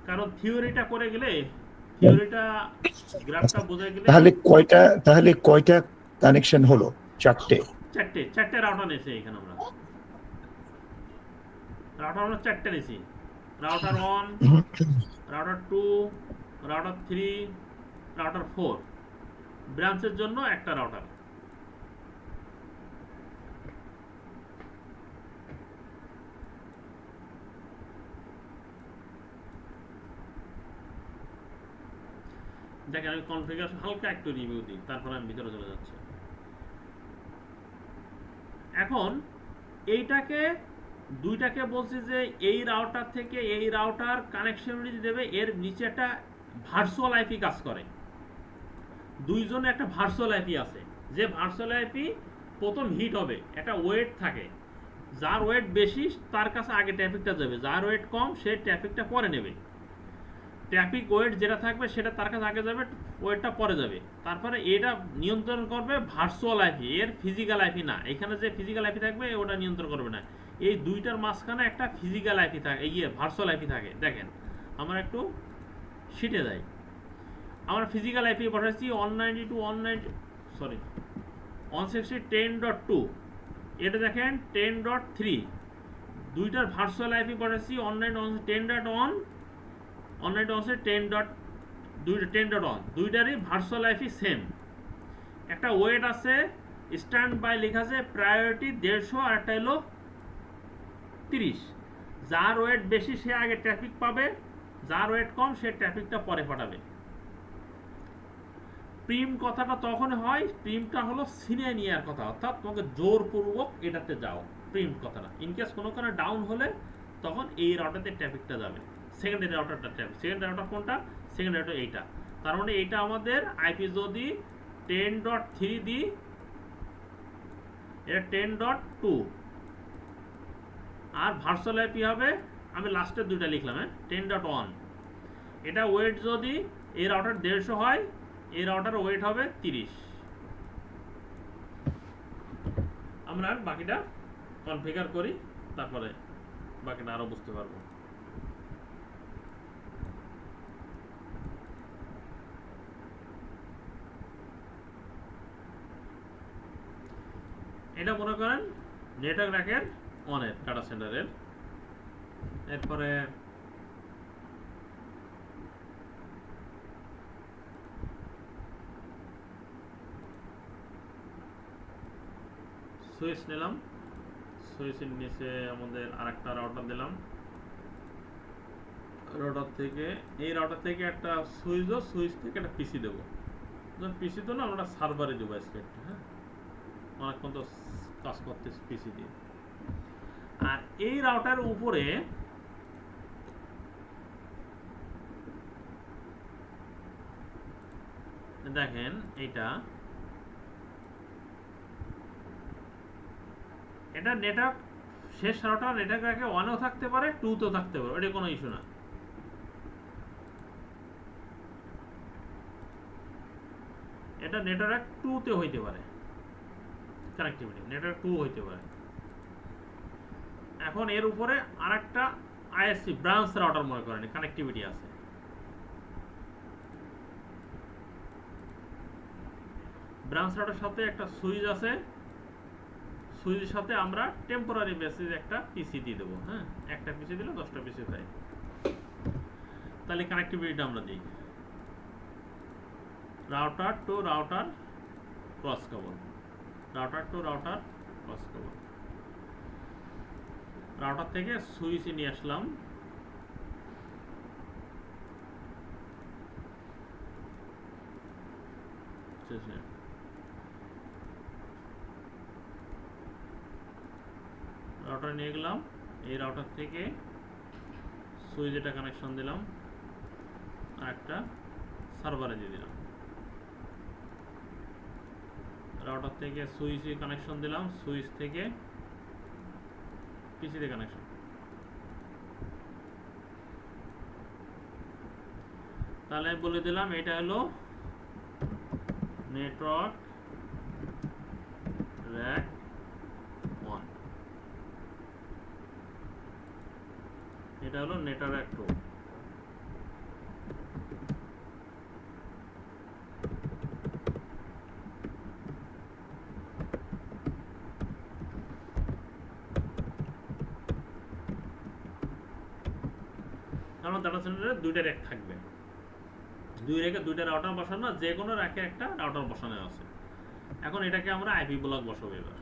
কারণ থিওরিটা করে গেলে, থিওরিটা গ্রাফটা বোঝা গেলে। তাহলে কয়টা কানেকশন হলো? 4টে। চারটে রাউটার নিয়েছি এখানে আমরা, রাউটার আমরা 4টে নিয়েছি, রাউটার 1, রাউটার 2, রাউটার 3, রাউটার 4, ব্রাঞ্চের জন্য একটা রাউটার। দেখেন আমি কনফিগারেশন হালকা একটু রিভিউ দিই, তারপরে আমি ভিতরে চলে যাচ্ছি। এখন এইটাকে দুইটাকে বলছি যে এই রাউটার থেকে এই রাউটার কানেকশনালিটি দেবে, এর নিচে একটা ভার্চুয়াল আইপি কাজ করে, দুইজনে একটা ভার্চুয়াল আইপি আছে, যে ভার্চুয়াল আইপি প্রথম হিট হবে, একটা ওয়েট থাকে, যার ওয়েট বেশি তার কাছে আগে ট্রাফিকটা যাবে, যার ওয়েট কম সে ট্রাফিকটা পরে নেবে। ট্রাফিক ওয়েট যেটা থাকবে সেটা তার কাছে আগে যাবে, ওয়েটটা পরে যাবে। তারপরে এটা নিয়ন্ত্রণ করবে ভার্চুয়াল আইপি, এর ফিজিক্যাল আইপি না, এখানে যে ফিজিক্যাল আইপি থাকবে ওটা নিয়ন্ত্রণ করবে না, এই দুইটার মাঝখানে একটা ফিজিক্যাল আইপি থাকে, ভার্চুয়াল আইপি থাকে। দেখেন আমরা একটু শিটে যাই, আমরা ফিজিক্যাল আইপি বসাচ্ছি 160.10.2, এটা দেখেন 10.3, দুইটার ভার্চুয়াল আইপি বসাচ্ছি 10.1, 10.1, দুইটারই ভার্চুয়াল আইপি সেম। একটা ওয়েট আছে, স্ট্যান্ড বাই লেখা আছে, প্রায়োরিটি 150 আর একটা হলো 30, যার ওয়েট বেশি সে আগে ট্রাফিক পাবে, যার ওয়েট কম সে ট্রাফিকটা পরে পাঠাবে। প্রিম কথাটা তখন হয়, প্রিমটা হলো সিনিয়ে নেওয়ার কথা, অর্থাৎ তোমাকে জোরপূর্বক এটাতে যাও, প্রিম কথাটা। ইনকেস কোনো কারণে ডাউন হলে তখন এই রাউটারতে ট্রাফিকটা যাবে, সেকেন্ডারি রাউটারটা ট্রাফিক। সেকেন্ডারি রাউটার কোনটা? সেকেন্ডারি রাউটার এইটা। তার মানে এইটা আমাদের আইপি যদি 10.3 দিই, এটা 10.2, আর ভার্চুয়াল আইপি হবে, আমি লাস্টের দুইটা লিখলাম, 10.1। এটা ওয়েট যদি এই রাউটার 150 হয়, এই রাউটার ওয়েট হবে 30। আমরা বাকিটা কনফিগার করি, তারপরে বাকিটা আরো বুঝতে পারবো। এটা মনে করেন নেটওয়ার্ক র্যাকের অনের ডাটা সেন্টারের, এরপরে সুইচ নিলাম, সুইচের নিচে আমাদের আরেকটা রাউটার দিলাম, রাউটার থেকে এই রাউটার থেকে একটা সুইচ থেকে একটা পিসি দেবো, পিসি তো না আমরা সার্ভারে দেবো আজকে একটা। হ্যাঁ, অনেকক্ষণ তো কাজ করতে পিসি দিয়ে। আর এই রাউটার উপরে এটা এটা নেটওয়ার্ক শেষ রাউটার নেটওয়ার্ক র্যাকে 1-এও থাকতে পারে 2-তেও থাকতে পারে, এটা কোনো ইস্যু না। এটা নেটওয়ার্ক 2-তে হইতে পারে, কানেক্টিভিটি নেটওয়ার্ক 2 হইতে পারে। এখন এর উপরে আরেকটা আইএসসি ব্রাঞ্চ রাউটার মনে করেন কানেক্টিভিটি আছে। ব্রাঞ্চ রাউটারের সাথে একটা সুইচ আছে, সুইচের সাথে আমরা টেম্পোরারি বেসিস একটা পিসি দিয়ে দেবো। হ্যাঁ, একটা পিসি দিলে 10টা পিসি দেয়। তাহলে কানেক্টিভিটিটা আমরা দিই রাউটার টু রাউটার ক্রস কেবল, রাউটার টু রাউটার ক্রস কেবল। রাউটার থেকে সুইচে নিয়ে আসলাম, রাউটার নিয়ে গেলাম, এই রাউটার থেকে সুইচ এটা কানেকশন দিলাম, আর একটা সার্ভারে দিয়ে দিলাম। রাউটার থেকে সুইচে কানেকশন দিলাম, সুইচ থেকে পিসিতে কানেকশন। তাহলে বলে দিলাম এটা হলো নেটওয়ার্ক র্যাক 1, এটা হলো নেটওয়ার্ক র্যাক 2। কারণ ডাটা সেন্টারে 2টা র্যাক থাকবে, 2 র্যাকে 2টা রাউটার বসানো, যে কোনো র্যাকে একটা রাউটার বসানো আছে। এখন এটাকে আমরা আইপি ব্লক বসাবো এবার।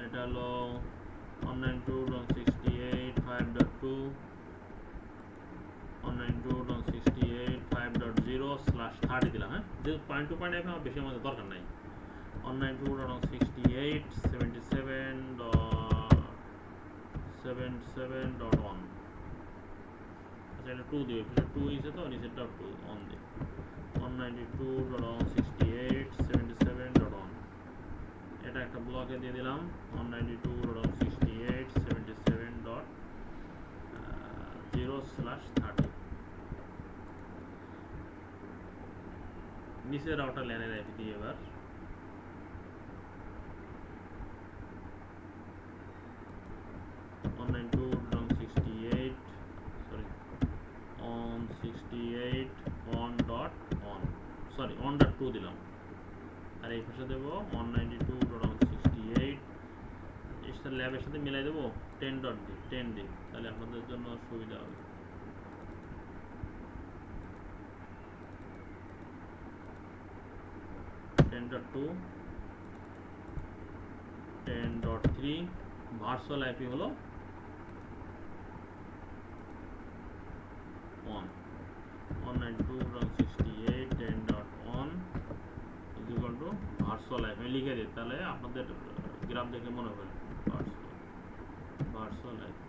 এটা হলো 192.168.5.2, 192.168.5.0/30 দিলাম। হ্যাঁ, যেহেতু পয়েন্ট টু পয়েন্ট আমার বেশি আমাদের দরকার নাই। 192.168.77.1, আচ্ছা এটা 2 দিবে, 2 হয়েছে তো নিচেরটা 2 অন দিই। 192.168.77.1 এটা একটা ব্লকে দিয়ে দিলাম। 192.168.77.0/30 নিচের রাউটার ল্যানের আইপি দিয়ে এবার on 1.2 দিলাম, আর এই পাশে দেবো 192.168, এটা ল্যাবের সাথে মিলাই দেবো 10 দিই, তাহলে আপনাদের জন্য সুবিধা হবে। ভার্চুয়াল আইপি হলো 192.168.10.1 ভার্চুয়াল আইপি লিখে দিই, তাহলে আপনাদের গ্রাফ দেখে মনে হবে ভার্চুয়াল আইপি।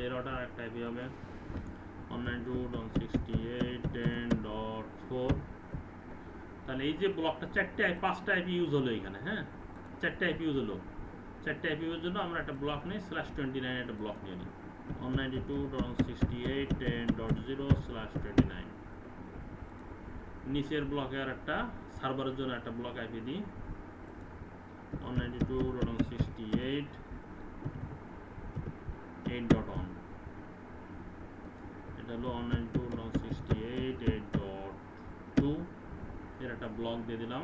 এর রাউটার একটা আইপি হবে 192.168.10.4। তাহলে এই যে ব্লকটা 5টা আইপি ইউজ হলো এখানে। হ্যাঁ, 4টা আইপি ইউজ হলো। 4টা আইপি ইউজের জন্য আমরা একটা ব্লক নিই, /29 একটা ব্লক নিয়ে নিই। 192.168.10/29 নিচের ব্লকে আর একটা সার্ভারের জন্য একটা ব্লক আইপি দিই 192.168.8.1, এটা হলো 192.168.8.2 এর একটা ব্লক দিয়ে দিলাম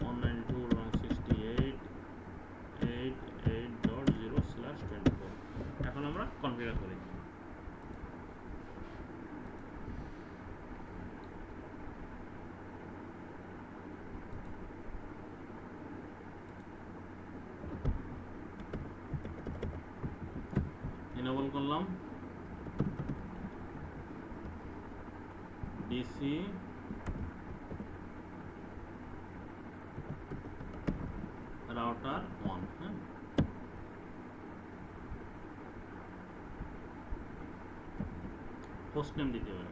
192.168.8.0/24। এখন আমরা কনফিগার করি। করলাম ডিসি রাউটার 1, হ্যাঁ। হোস্ট নেম দিতে হবে।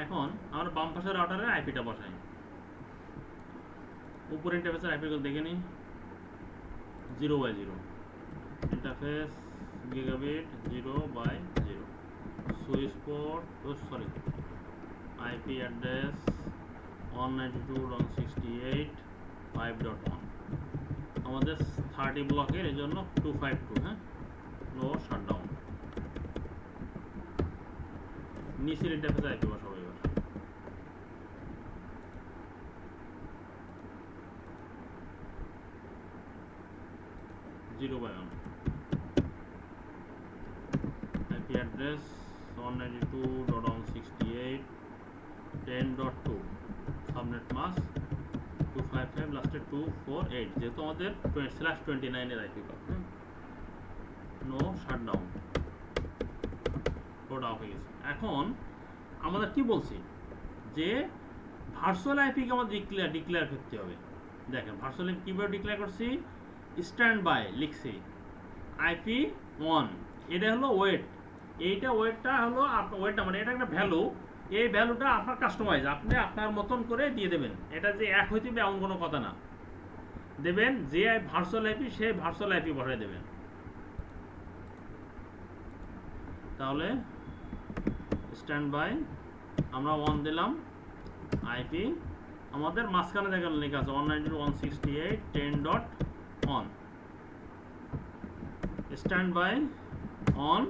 এখন আমরা বাম পাশের রাউটারের আইপিটা বসাই। উপরে ইন্টারফেসের আইপি গুলো দেখে নিই। 0/0 interface gigabit 0/0 switch port sorry IP address 192.168.5.1 আমাদের 30 ব্লকের এই জন্য 252, হ্যাঁ। No shutdown. নিচের ইন্টারফেসে আইপি বসাবো এবার। IP address 192.168.10.2 subnet mask 255 লাস্টে 248 যেহেতু আমাদের /29 এর IP path, no shutdown. Code off হয়ে গেছে। এখন আমাদের কি বলছি যে ভার্চুয়াল আইপি কে আমাদের ডিক্লেয়ার করতে হবে। দেখেন ভার্চুয়াল আইপি কিভাবে ডিক্লেয়ার করছি, স্ট্যান্ড বাই লিখছি আইপি 1, এটা হলো ওয়েট, এইটা ওয়েটটা হলো ওয়েটটা মানে এটা একটা ভ্যালু, এই ভ্যালুটা আপনার কাস্টমাইজ আপনি আপনার মতন করে দিয়ে দেবেন। এটা যে এক হইতে হবে এমন কোনো কথা না, দেবেন যে ভার্চুয়াল আইপি সে ভার্চুয়াল আইপি বসাই দেবেন। তাহলে স্ট্যান্ড বাই আমরা 1 দিলাম, আইপি আমাদের মাঝখানে দেখেন লেখা আছে 192.168.10.1 স্ট্যান্ড বাই অন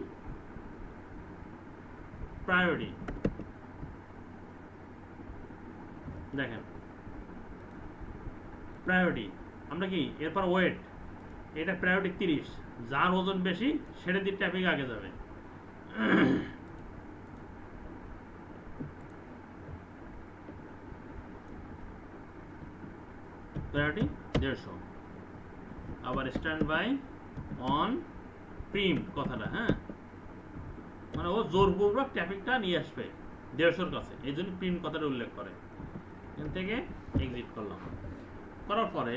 প্রায়োরিটি। দেখেন প্রায়োরিটি আমরা কি এরপর ওয়েট, এটা প্রায়োরিটি 30, যার ওজন বেশি সেটা দিয়ে ট্রাফিক আগে যাবে। প্রায়োরিটি 150। আবার স্ট্যান্ড বাই অন প্রিম কথাটা, হ্যাঁ, মানে ও জোরপূর্বক ট্রাফিকটা নিয়ে আসবে 150-র কাছে, এই জন্য প্রিম কথাটা উল্লেখ করে। এখান থেকে এক্সিট করলাম, করার পরে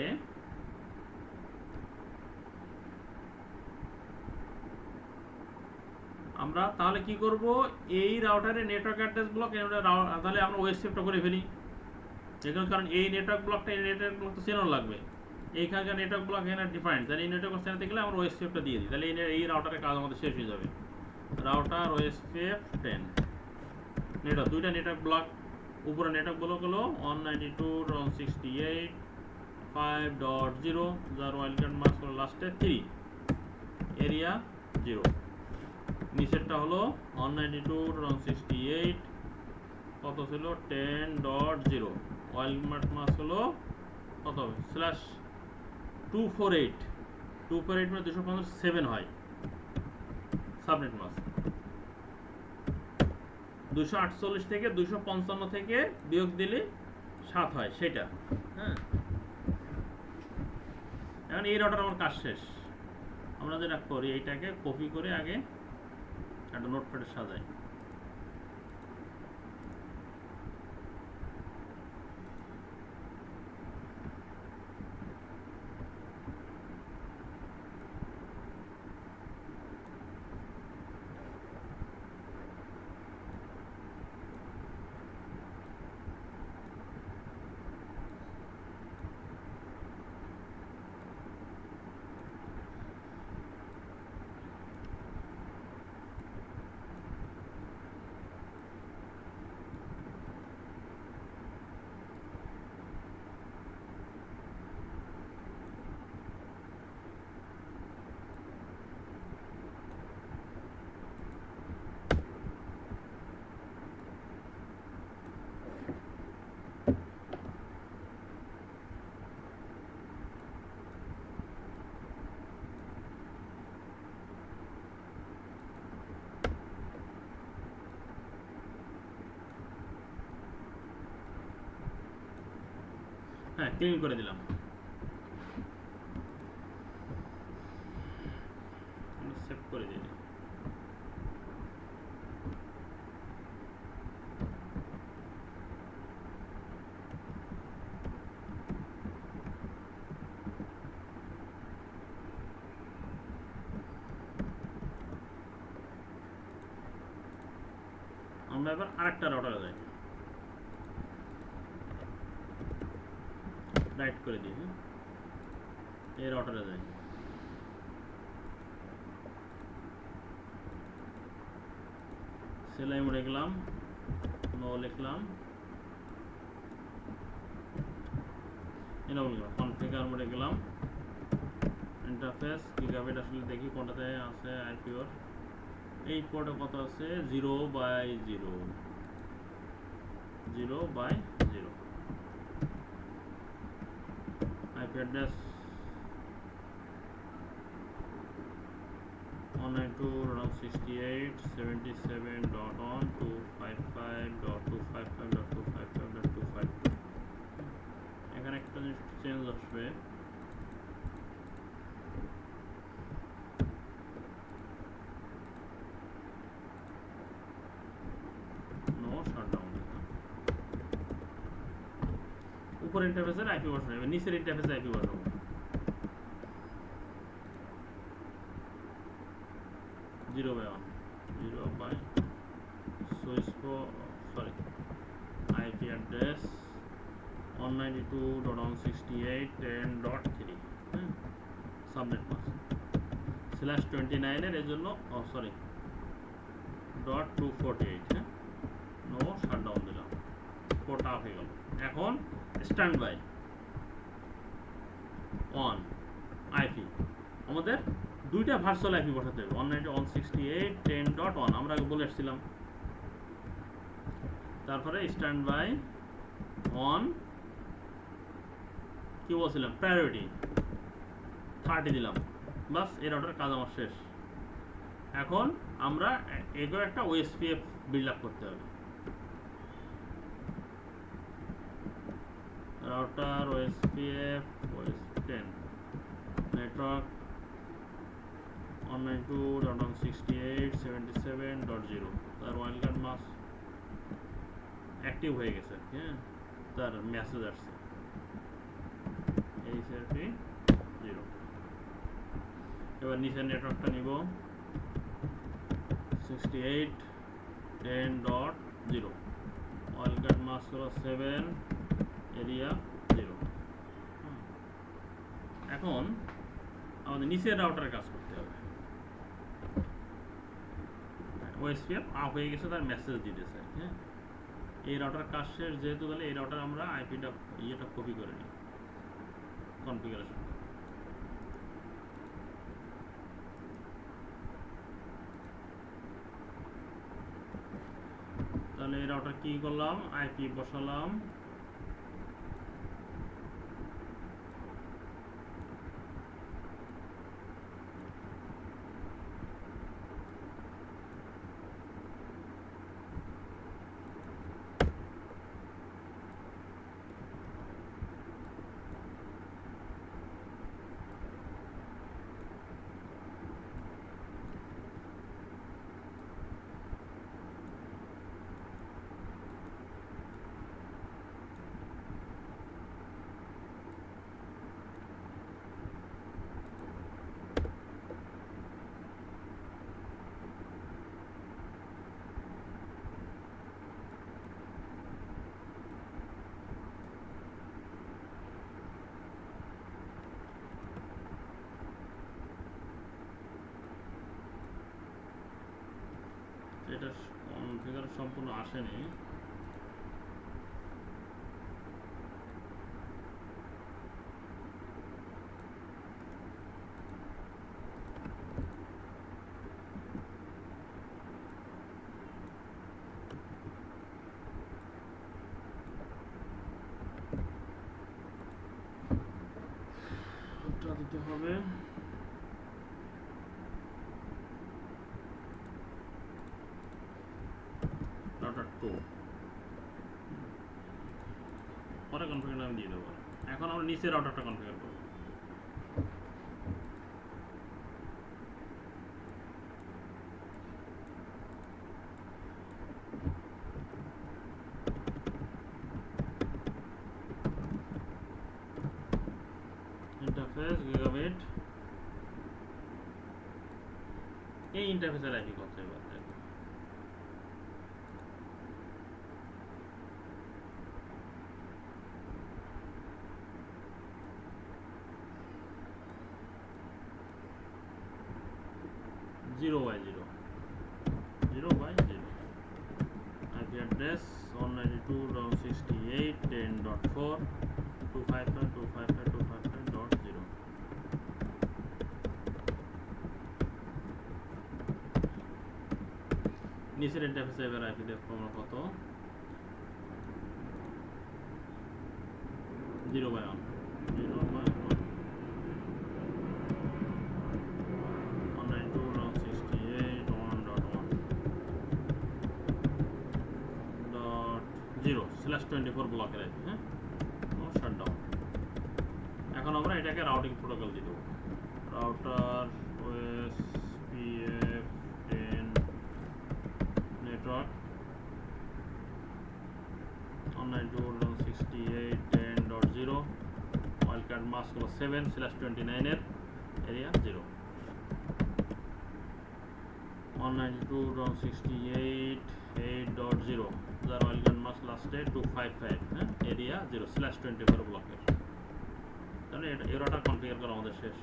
আমরা তাহলে কি করব, এই রাউটারে নেটওয়ার্ক অ্যাড্রেস ব্লক তাহলে আমরা ওয়েব সেভটা করে ফেলি। কারণ এই নেটওয়ার্ক ব্লকটা তো চেনানো লাগবে, এইখানকার নেটওয়ার্ক ব্লক এখানে ডিফারেন্ট, তাহলে এই নেটওয়ার্ক চেনাতে গেলে আমরা ওয়েব সেভটা দিয়ে দিই, তাহলে এই রাউটারের কাজ আমাদের শেষ হয়ে যাবে। রাউটার ওএসপিএফ 10 নেটওয়ার্ক, দুইটা নেটওয়ার্ক ব্লক, উপরে নেটওয়ার্ক ব্লক হলো 192.168.5.0 যার ওয়াইল্ডকার্ড মার্কস হলো লাস্টে 3, এরিয়া 0। নিচেরটা হলো 192.168 কত ছিল 10.0, ওয়াইল্ডকার্ড মার্কস হলো কত হবে /248, 248 মানে 257 হয় সাবনেট মাস্ক। 248 থেকে 255 থেকে বিয়োগ দিলে 7 হয় সেটা, হ্যাঁ। এখন এই রাউটার আমার কাজ শেষ। আমরা যেটা করি এইটাকে কপি করে আগে একটা নোটপ্যাডে সাজাই। হ্যাঁ ক্লিন করে দিলাম। সেভ করে দিই। আমরা এবার আরেকটা রাউটারে যাই, রাইট করে দিই। এই রাউটারে যাই, সেলাই মোডে গেলাম, নো লিখলাম, এনেবল গেলাম, কনফিগার মোডে গেলাম, ইন্টারফেস গিগাবিট আসলে দেখি কোনটাতে আছে আইপি ওর। এই পোর্টে কত আছে? 0/0, 0/0 আইপি অ্যাড্রেস 192.168.1.255.255.255.255. এখানে একটা জিনিস চেঞ্জ আসবে, নো শাটডাউন। উপরের ইন্টারফেসের আইপি বসানো, এবার নিচের ইন্টারফেসে আইপি বসাবো। 0/1 IP address 192.168.10.3 সাবনেট মাস্ক /29 এর জন্য .248 নো শাটডাউন দিলাম, পোর্ট অফ হয়ে গেল। এখন স্ট্যান্ড বাই অন আইপি, আমাদের দুইটা ভার্চুয়াল আইপি বসাতে হবে, 192.168.10.1 আমরা আগে বলে আসছিলাম। তারপরে স্ট্যান্ড বাই অন কি বলছিলাম, প্রায়োরিটি 30 দিলাম, বাস এর রাউটারের কাজ আমার শেষ। এখন আমরা এগো একটা ওএসপিএফ বিল্ড আপ করতে হবে। রাউটার ওএসপিএফ OS10 নেটওয়ার্ক 192.168.77.0 তার ওয়াইল্ডকার্ড মাস্ক অ্যাক্টিভ হয়ে গেছে, হ্যাঁ তার মেসেজ আসছে HRP 0। এবার নিচের নেটওয়ার্কটা নিব 68.10.0 ওয়াইল্ডকার্ড মাস্ক হলো 7 এরিয়া 0। এখন আমাদের নিচের রাউটারের কাজ করতে হবে। ওএসপিএফ অফ হয়ে গেছে, তার মেসেজ দিতেছে, হ্যাঁ এই রাউটার কাজ শেষ যেহেতু, তাহলে এই রাউটার আমরা আইপিটা কপি করে নিই কনফিগারেশন। তাহলে এই রাউটার কি করলাম, আইপি বসালাম, এটা কনফিগার সম্পূর্ণ আসেনি। দিতে হবে রাউটার 2 পরে কনফিগার আমি দিয়ে দেবো। এখন আমরা নিচের রাউটারটা কনফিগার করব। ইন্টারফেস গিগাবিট, এই ইন্টারফেসের আইপি কত এবার দেখো। Zero by zero, zero by zero. IP address 192.168.10.4 255.255.255.0। নিচের ইন্টারফেসে এবার আইপি দেখো আমরা কত, 0/1, 0/1, 192.168.1.0/24 ব্লকের আইপি। হ্যাঁ, শাটডাউন। এখন আমরা এটাকে রাউটিং প্রোটোকল দিয়ে দেবো। Router OSPF 10 network 192.168.10.0 wildcard mask হলো 7/29 এর এরিয়া 0। 192.168.8.0 যার ওয়াইল্ডকার্ড মাস্ক লাস্টে 255, হ্যাঁ, এরিয়া 0/24 ব্লকের। তাহলে এটা এরোটা কনফিগার করা আমাদের শেষ।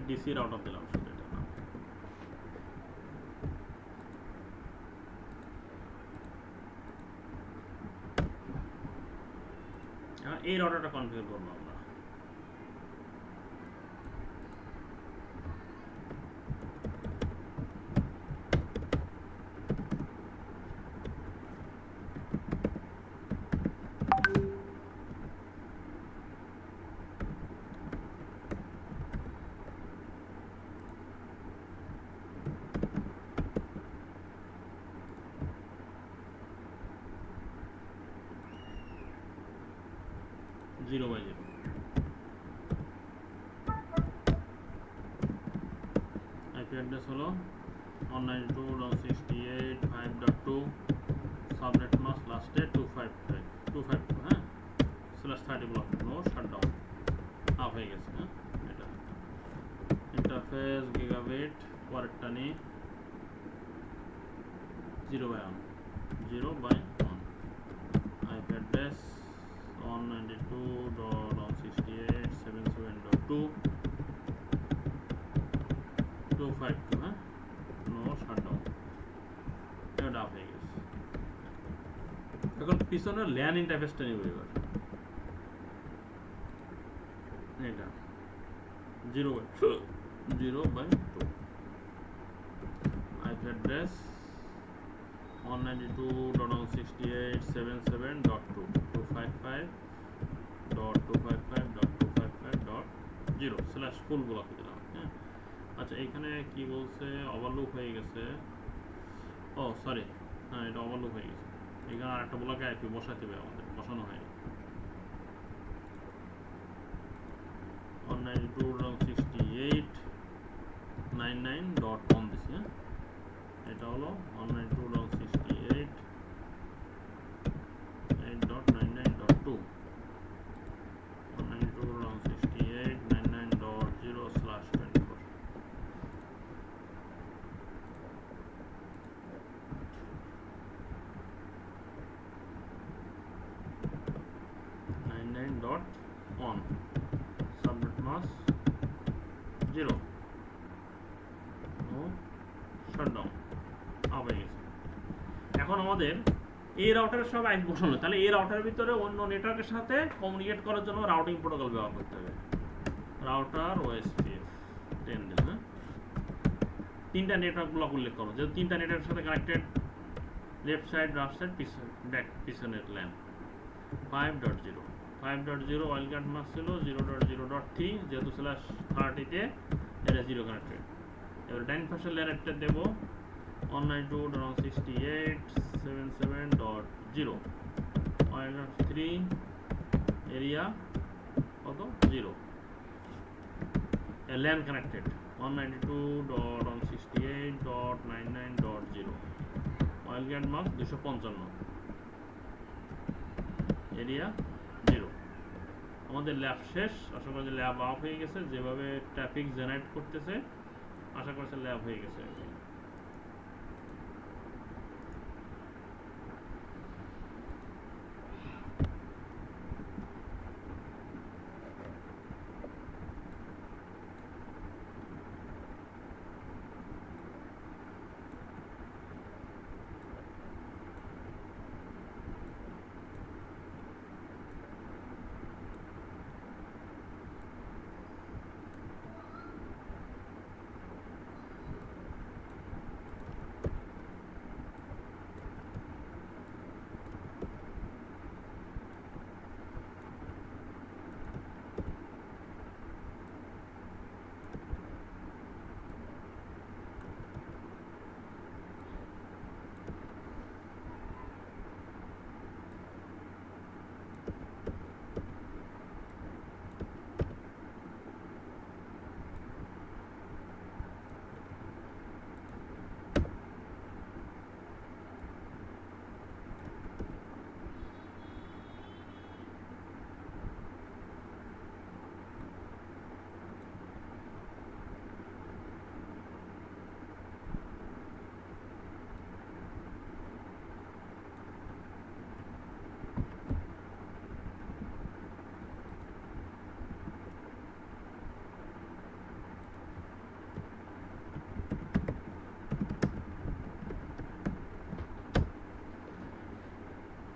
ডিসি রাউটার দিলাম শুধু, এটা না। এখন এই রাউটারটা কনফিগার করবো আমরা। Zero by zero. IP address হলো 192.168.5.2 সাবনেট মাস্ক লাস্টে 255, হ্যাঁ, /30 ব্লক। নো শাটডাউন, অফ হয়ে গেছে। হ্যাঁ, এটা ইন্টারফেস গিগাবিট, পরেরটা নিয়ে 0/1, 0/1। আইপি অ্যাড্রেস 192.168.77.2 252, হ্যাঁ, নো শাটডাউন, এটা অফ হয়ে গেছে। এখন পিছনের ল্যান ইন্টারফেসটা নিব এবার। এটা 0/2। আইপি অ্যাড্রেস 192.168.77.2 255.255.255.0/ফুল ব্লক দিলাম। হ্যাঁ, আচ্ছা, এখানে কি বলছে, ওভারলুপ হয়ে গেছে। ও সরি, হ্যাঁ, এটা ওভারলুপ হয়ে গেছে। এখানে আরেকটা ব্লকে আইপি বসাতে হবে, আমাদের বসানো হয়নি। 192.168.99.1 দিছি। হ্যাঁ, এটা হলো 192.168.8.99.2 192.168.99.0/24 99.1 subnet mask 0 ও শাটডাউন আপ হয়ে গেছে। এখন আমাদের এই রাউটারের সব আইপি বসানো, তাহলে এই রাউটারের ভিতরে অন্য নেটওয়ার্কের সাথে কমিউনিকেট করার জন্য রাউটিং প্রোটোকল ব্যবহার করতে হবে। রাউটার ওএসপিএফ 10 দিন, হ্যাঁ, তিনটা নেটওয়ার্ক ব্লক উল্লেখ করো, যেহেতু তিনটা নেটওয়ার্কের সাথে connected, left side, right side, back পিছনের ল্যান। 5.0 5.0 ওয়াইল্ডকার্ড মাস্ক ছিল 0.0.3, যেহেতু /30 এটা 0 কানেক্টেড। এবার ডাইন পাশের ল্যানেরটা দেবো 192.168.77.0 ওয়াইল্ডকার্ড 3 এরিয়া কত 0, LAN connected 192.168.99.0 wildcard mask 255 area 0। আমাদের ল্যাব শেষ, আশা করি ল্যাব অফ হয়ে গেছে, যেভাবে ট্রাফিক জেনারেট করতেছে আশা করছি ল্যাব হয়ে গেছে।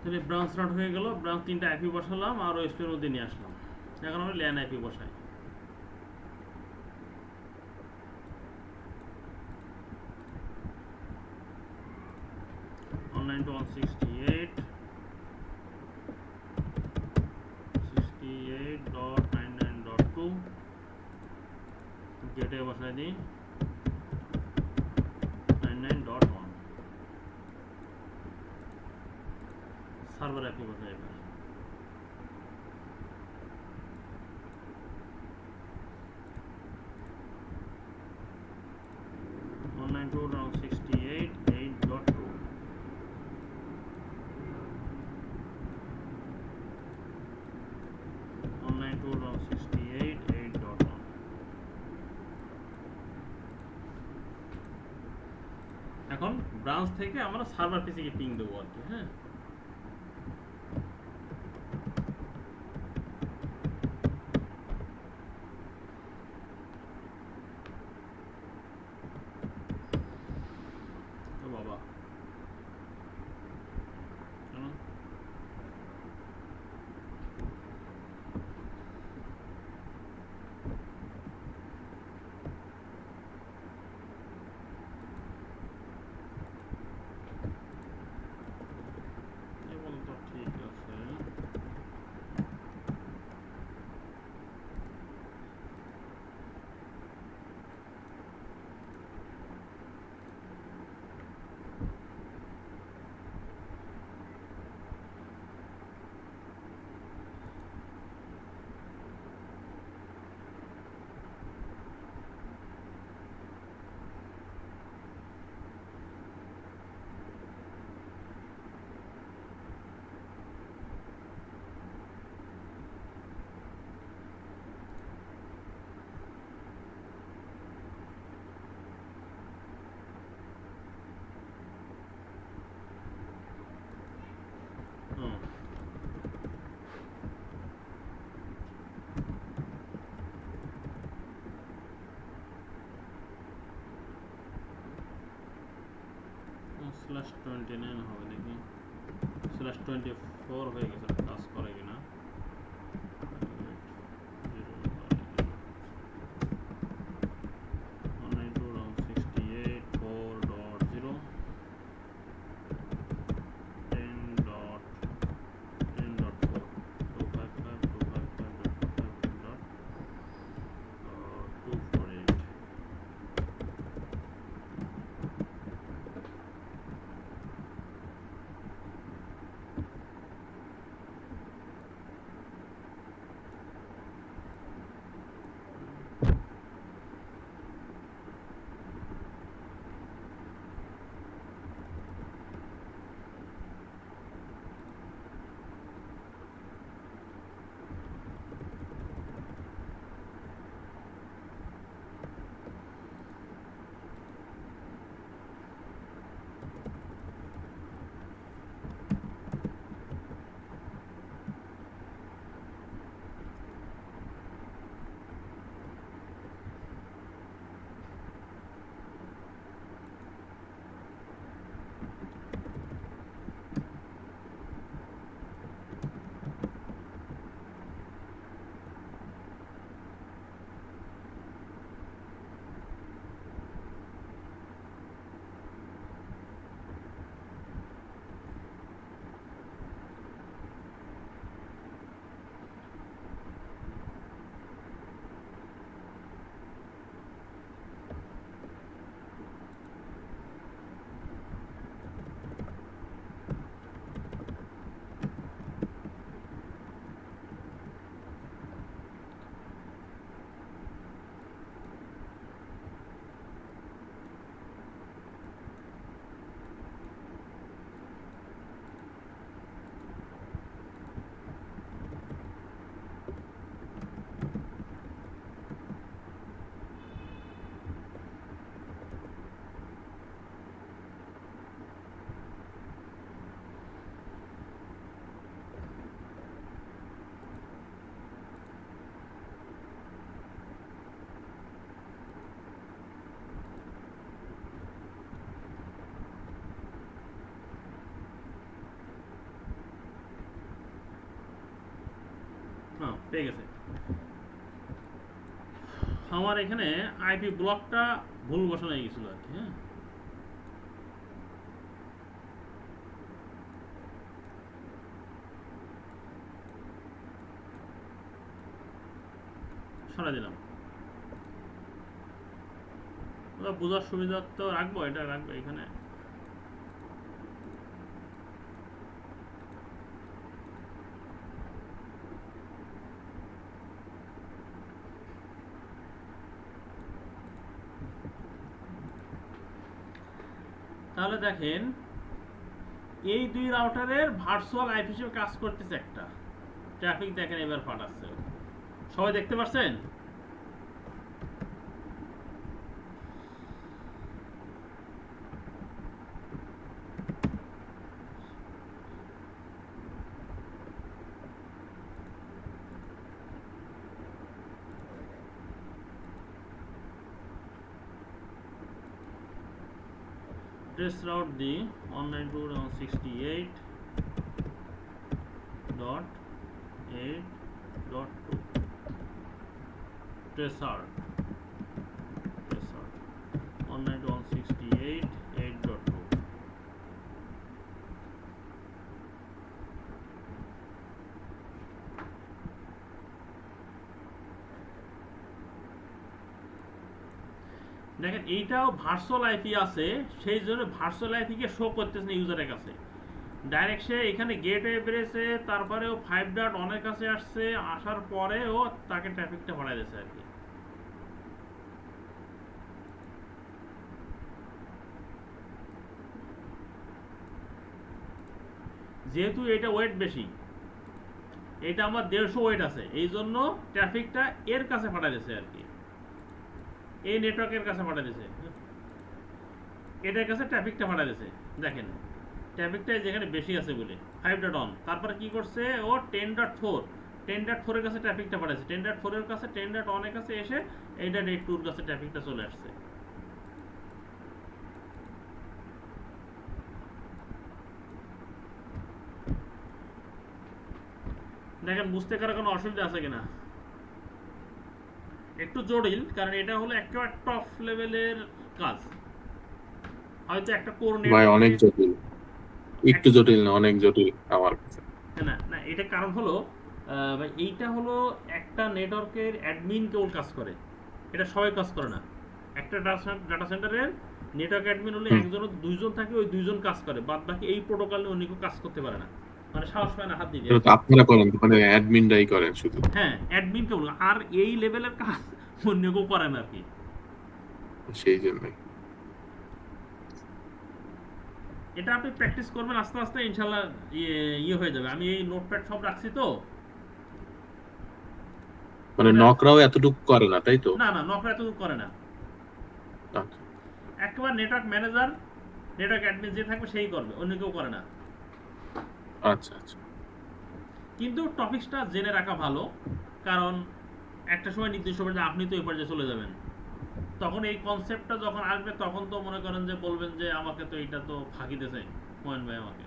তাহলে ব্রাঞ্চ রাউট হয়ে গেল, ব্রাঞ্চ 3টা আইপি বসালাম আর ওএসপি এর মধ্যে নিয়ে আসলাম। এখন আমরা ল্যান আইপি বসাই। অনলাইন টু 168.68.99.2 গেটে বসাই দিই 99.1 সার্ভার আইপি বসাই। এবার অনলাইন টু 168.8.2 অনলাইন টু 168.8.1। এখন ব্রাঞ্চ থেকে আমরা সার্ভার পিসিকে পিং দেবো আর কি, হ্যাঁ। বাবা কেন /29 হবে দেখি, /24 হয়ে গেছে, কাজ করে কিনা। 192.168.4.0 10.10.4 255.255.248. হ্যাঁ, পেয়ে গেছে। আমার এখানে আইপি ব্লকটা ভুল বসানো হয়ে গেছিল আর কি। হ্যাঁ, সরাই দিলাম। বোঝার সুবিধা তো রাখবো, এটা রাখবো এখানে। তাহলে দেখেন, এই দুই রাউটারের ভার্চুয়াল আইপি হিসেবে কাজ করতেছে একটা ট্রাফিক। দেখেন এবার পাঠাচ্ছে, সবাই দেখতে পাচ্ছেন? ট্রেস রাউট দি 192.168.8.2 ট্রেসার 192.168.8.2। দেখেন এইটাও ভার্চুয়াল আইপি আছে, সেই জন্য ভার্চুয়াল আইপি কে শো করতেছে না ইউজারের কাছে। ডাইরেক্ট সে এখানে গেটওয়ে পেরেছে, তারপরে ও 5.1 এর কাছে আসছে, আসার পরে ও তাকে ট্রাফিকটা বাড়ায় দিয়েছে আর কি। যেহেতু এটা ওয়েট বেশি, এটা আমার 150 ওয়েট আছে, এই জন্য ট্রাফিকটা এর কাছে পাঠায় দিয়েছে আর কি, এই নেটওয়ার্কের কাছে পাঠিয়ে দিয়েছে, এটার কাছে ট্রাফিকটা পাঠিয়ে দিয়েছে। দেখেন ট্রাফিকটা যেখানে বেশি আছে বলে 5.1, তারপরে কি করছে ও 10.4 এর কাছে ট্রাফিকটা পাঠিয়েছে, 10.4 এর কাছে 10.1 এর কাছে এসে এইটা 8.2 এর কাছে ট্রাফিকটা চলে আসছে। দেখেন বুঝতে কারো কোনো অসুবিধা আছে কিনা। একটু জটিল, কারণ এটা হলো একেবারে টপ লেভেলের কাজ। হয়তো একটা কোর ভাই অনেক নেটওয়ার্কে জটিল, একটু জটিল না, অনেক জটিল আমার কাছে। না না, এটা কারণ হলো ভাই এইটা হলো একটা নেটওয়ার্কের অ্যাডমিন কেবল কাজ করে, এটা সবাই কাজ করে না। একটা ডাটা সেন্টারের নেটওয়ার্ক অ্যাডমিন হলে হুম। একজন দুইজন থাকে, ওই দুইজন কাজ করে, বাদ বাকি এই প্রোটোকলে অন্য কেউ কাজ করতে পারে না, মানে সাহস পায় না হাত দিতে। এটা তো আপনারা করেন, মানে অ্যাডমিনরাই করেন শুধু। হ্যাঁ, অ্যাডমিন কেবল, আর এই লেভেলের কাজ অন্য কেউ করে না আর কি। সেই জন্যই এটা আপনি প্র্যাকটিস করবেন আস্তে আস্তে, ইনশাল্লাহ ইয়ে হয়ে যাবে। আমি এই নোটপ্যাড সব রাখছি তো। মানে নকরাও এতটুকু করে না, তাই তো? না না, নকরা এত করে না। আচ্ছা একেবারে নেটওয়ার্ক ম্যানেজার, নেটওয়ার্ক অ্যাডমিন যে থাকবে সেই করবে, অন্য কেউ করে না। আচ্ছা আচ্ছা। কিন্তু টপিকসটা জেনে রাখা ভালো, কারণ একটা সময় নির্দিষ্ট হবে যে আপনি তো এই পর্যায়ে চলে যাবেন, তখন এই কনসেপ্টটা যখন আসবে তখন তো মনে করেন যে বলবেন যে আমাকে তো এটা তো ফাঁকি দিয়েছে মোয়েন ভাই আমাকে,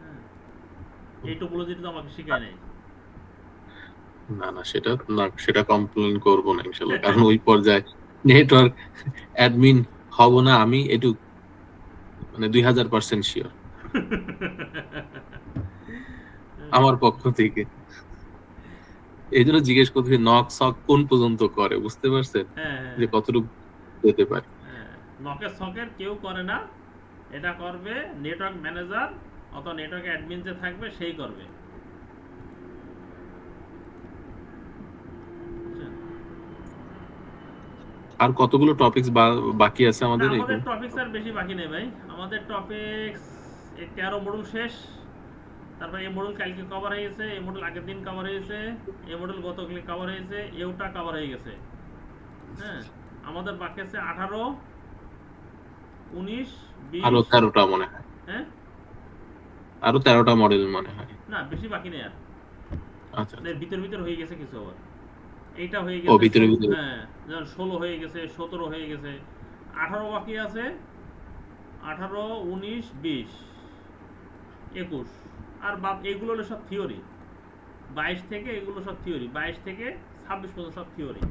হ্যাঁ, এই টোপোলজিটা তো আমাকে শেখায় নাই। না না, সেটা না, সেটা কমপ্লেন করবো না ইনশাল্লাহ, কারণ ওই পর্যায়ে নেটওয়ার্ক অ্যাডমিন হব না আমি, এটু মানে 2000% শিওর আমার পক্ষ থেকে। এই জন্য জিজ্ঞেস করছি নক সক কোন পর্যন্ত করে, বুঝতে পারছেন হ্যাঁ যে কতটুকু যেতে পারে। হ্যাঁ, নকের সকের কেউ করে না, এটা করবে নেটওয়ার্ক ম্যানেজার অথবা নেটওয়ার্ক অ্যাডমিন যে থাকবে সেই করবে। আর কতগুলো টপিকস বাকি আছে না, আমাদের? আমাদের টপিকস আর বেশি বাকি নেই ভাই, আমাদের টপিকস এই 13 মডুল শেষ। তারপর এই মডুল কালকে কভার হয়ে গেছে, এই মডুল আগের দিন কভার হয়েছে, এই মডুল গতকাল কভার হয়েছে, এওটা কভার হয়ে গেছে। হ্যাঁ, আমাদের বাকি আছে 18, 19, আরো 20। 13টা মনে হয়, হ্যাঁ, আরো 13টা মডেল মনে হয়। না বেশি বাকি নেই আর। আচ্ছা এর ভিতর ভিতর হয়ে গেছে কিছু আবার, এইটা হয়ে ও গেছে ভিতরে ভিতরে। হ্যাঁ, যেমন 16 হয়ে গেছে, 17 হয়ে গেছে, 18 বাকি আছে, 18, 19, 20, 21। আর বাদ এগুলো হলো সব থিওরি। 22 থেকে এগুলো সব থিওরি, 22 থেকে 26 পর্যন্ত সব থিওরি।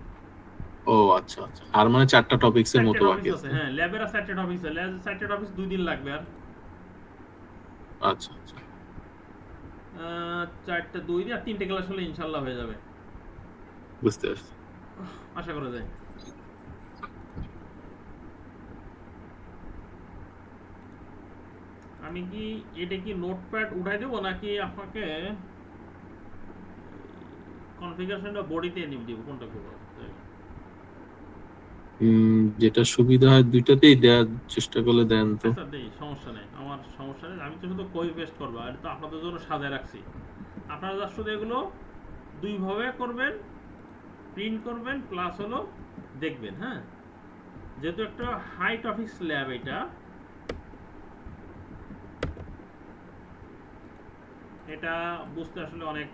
ও আচ্ছা আচ্ছা, আর মানে 4টা টপিকসের মতো চারটে বাকি টপিকস আছে। আছে, হ্যাঁ, ল্যাবের আর 4টে টপিকস আছে, ল্যাবের 4টে টপিকস 2 দিন লাগবে আর। আচ্ছা আচ্ছা। 4টে 2 দিন আর 3টে ক্লাস হলে ইনশাআল্লাহ হয়ে যাবে, বুঝতে পারছি। আশা করা যায়। আমি কি এটা কি নোটপ্যাড উঠাই দেবো নাকি আপনাকে কনফিগারেশনটা বডিতে নিয়ে দিব, কোনটা করব? যেটা সুবিধা হয় দুইটাতেই দেওয়ার চেষ্টা করলে দেন তো। আচ্ছা দেই, সমস্যা নেই, আমার সমস্যা নেই, আমি তো শুধু কপি পেস্ট করবো, আর তো আপনাদের জন্য সাজায় রাখছি। আপনারা জাস্ট শুধু এগুলো দুইভাবে করবেন, প্রিন্ট করবেন প্লাস হলো দেখবেন। হ্যাঁ, যেহেতু একটা হাই টপিক্স ল্যাব, এটা বুঝতে আসলে অনেক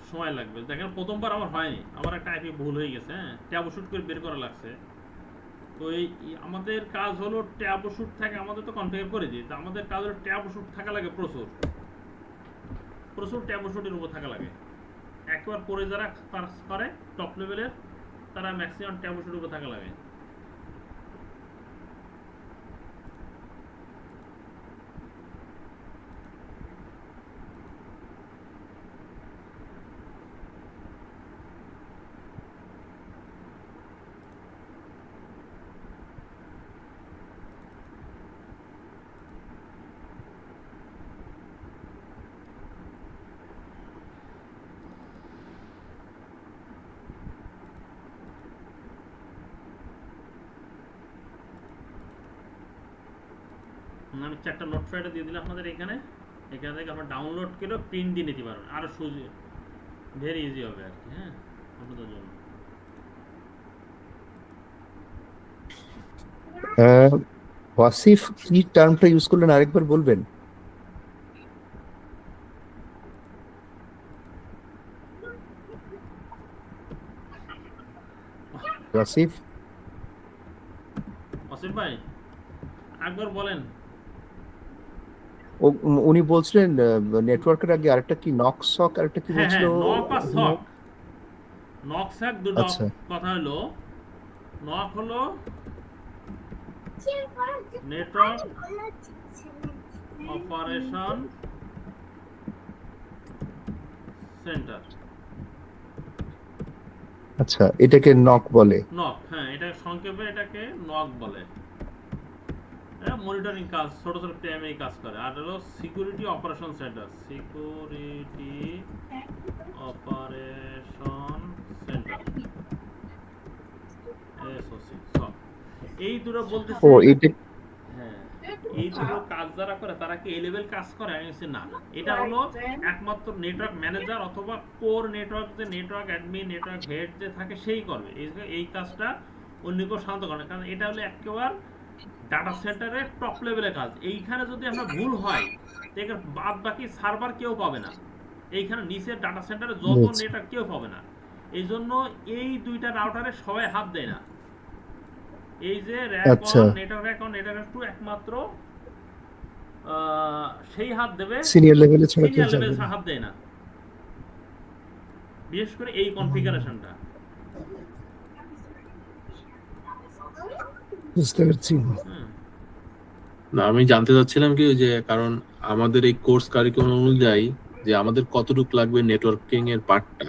সময় লাগবে। দেখেন প্রথমবার আমার হয়নি, আমার একটা আইপি ভুল হয়ে গেছে, হ্যাঁ, ট্যাবো শুট করে বের করা লাগছে। তো এই আমাদের কাজ হলো ট্যাবো শুট থাকে, আমাদের তো কনফিগার করে দিই, তো আমাদের কাজ হলো ট্যাবো শুট থাকা লাগে প্রচুর প্রচুর ট্যাবো শুটের উপর থাকা লাগে। একবার পরে যারা কাজ করে টপ লেভেলের, তারা ম্যাক্সিমাম ট্যাবো শুটের উপর থাকা লাগে। আমি 4টা নোটপ্যাডে দিয়ে দিলাম আপনাদের এখানে থেকে আপনারা ডাউনলোড করে প্রিন্ট দিয়ে নিতে পারবেন, আরো সোজা, ভেরি ইজি হবে আর কি। হ্যাঁ, আপনাদের জন্য। ওয়াসিফ কি টার্মটা ইউজ করলেন আরেকবার বলবেন? ওয়াসিফ, অসিফ ভাই একবার বলেন। উনি বলছিলেন নেটওয়ার্কের আগে আরেকটা কি নকসক আরেকটা কি হ্যাঁ বলছিল? হ্যাঁ, নক আর সক, নক স্যাক দুটো আচ্ছা কথা হলো। নক হলো নেটওয়ার্ক অপারেশন সেন্টার। আচ্ছা, এটাকে নক বলে। নক, হ্যাঁ, এটা সংক্ষেপে এটাকে নক বলে। মনিটরিং কাজ, ছোট ছোট টাইমে কাজ করে। আর হলো security operation centre, security operation centre, SOC. এই দুটো বলতেছে। ও এটা হ্যাঁ, এই দুটো কাজ যারা করে তারা কি এই লেভেল কাজ করে? আমি বলছি না, এটা হলো একমাত্র নেটওয়ার্ক ম্যানেজার অথবা কোর নেটওয়ার্ক, যে নেটওয়ার্ক অ্যাডমিন, নেটওয়ার্ক হেড যে থাকে সেই করবে এই কাজটা। অন্য কেউ সাধারণত করে না, কারণ এটা হলো একেবারে ডাটা সেন্টারের টপ লেভেলের কাজ। এইখানে যদি আমরা ভুল হয় দেখে বাদ বাকি সার্ভার কেউ পাবে না। এইখানে নিচের ডাটা সেন্টারে যত বুঝছি। নেটওয়ার্ক কেউ পাবে না। এই জন্য এই দুইটা রাউটারে সবাই হাত দেয় না। এই যে র্যাক আচ্ছা, 1, নেটওয়ার্ক 1, নেটওয়ার্ক 2 একমাত্র সেই হাত দেবে, সিনিয়র লেভেলে ছাড়া কেউ সিনিয়র যাবে লেভেল না। হাত দেয় না, বিশেষ করে এই কনফিগারেশনটা। বুঝতে পারছি। না, আমি জানতে চাচ্ছিলাম কি যে কারণ আমাদের এই কোর্স কারিকুলাম অনুযায়ী যে আমাদের কতটুকু লাগবে নেটওয়ার্কিং এর পার্টটা,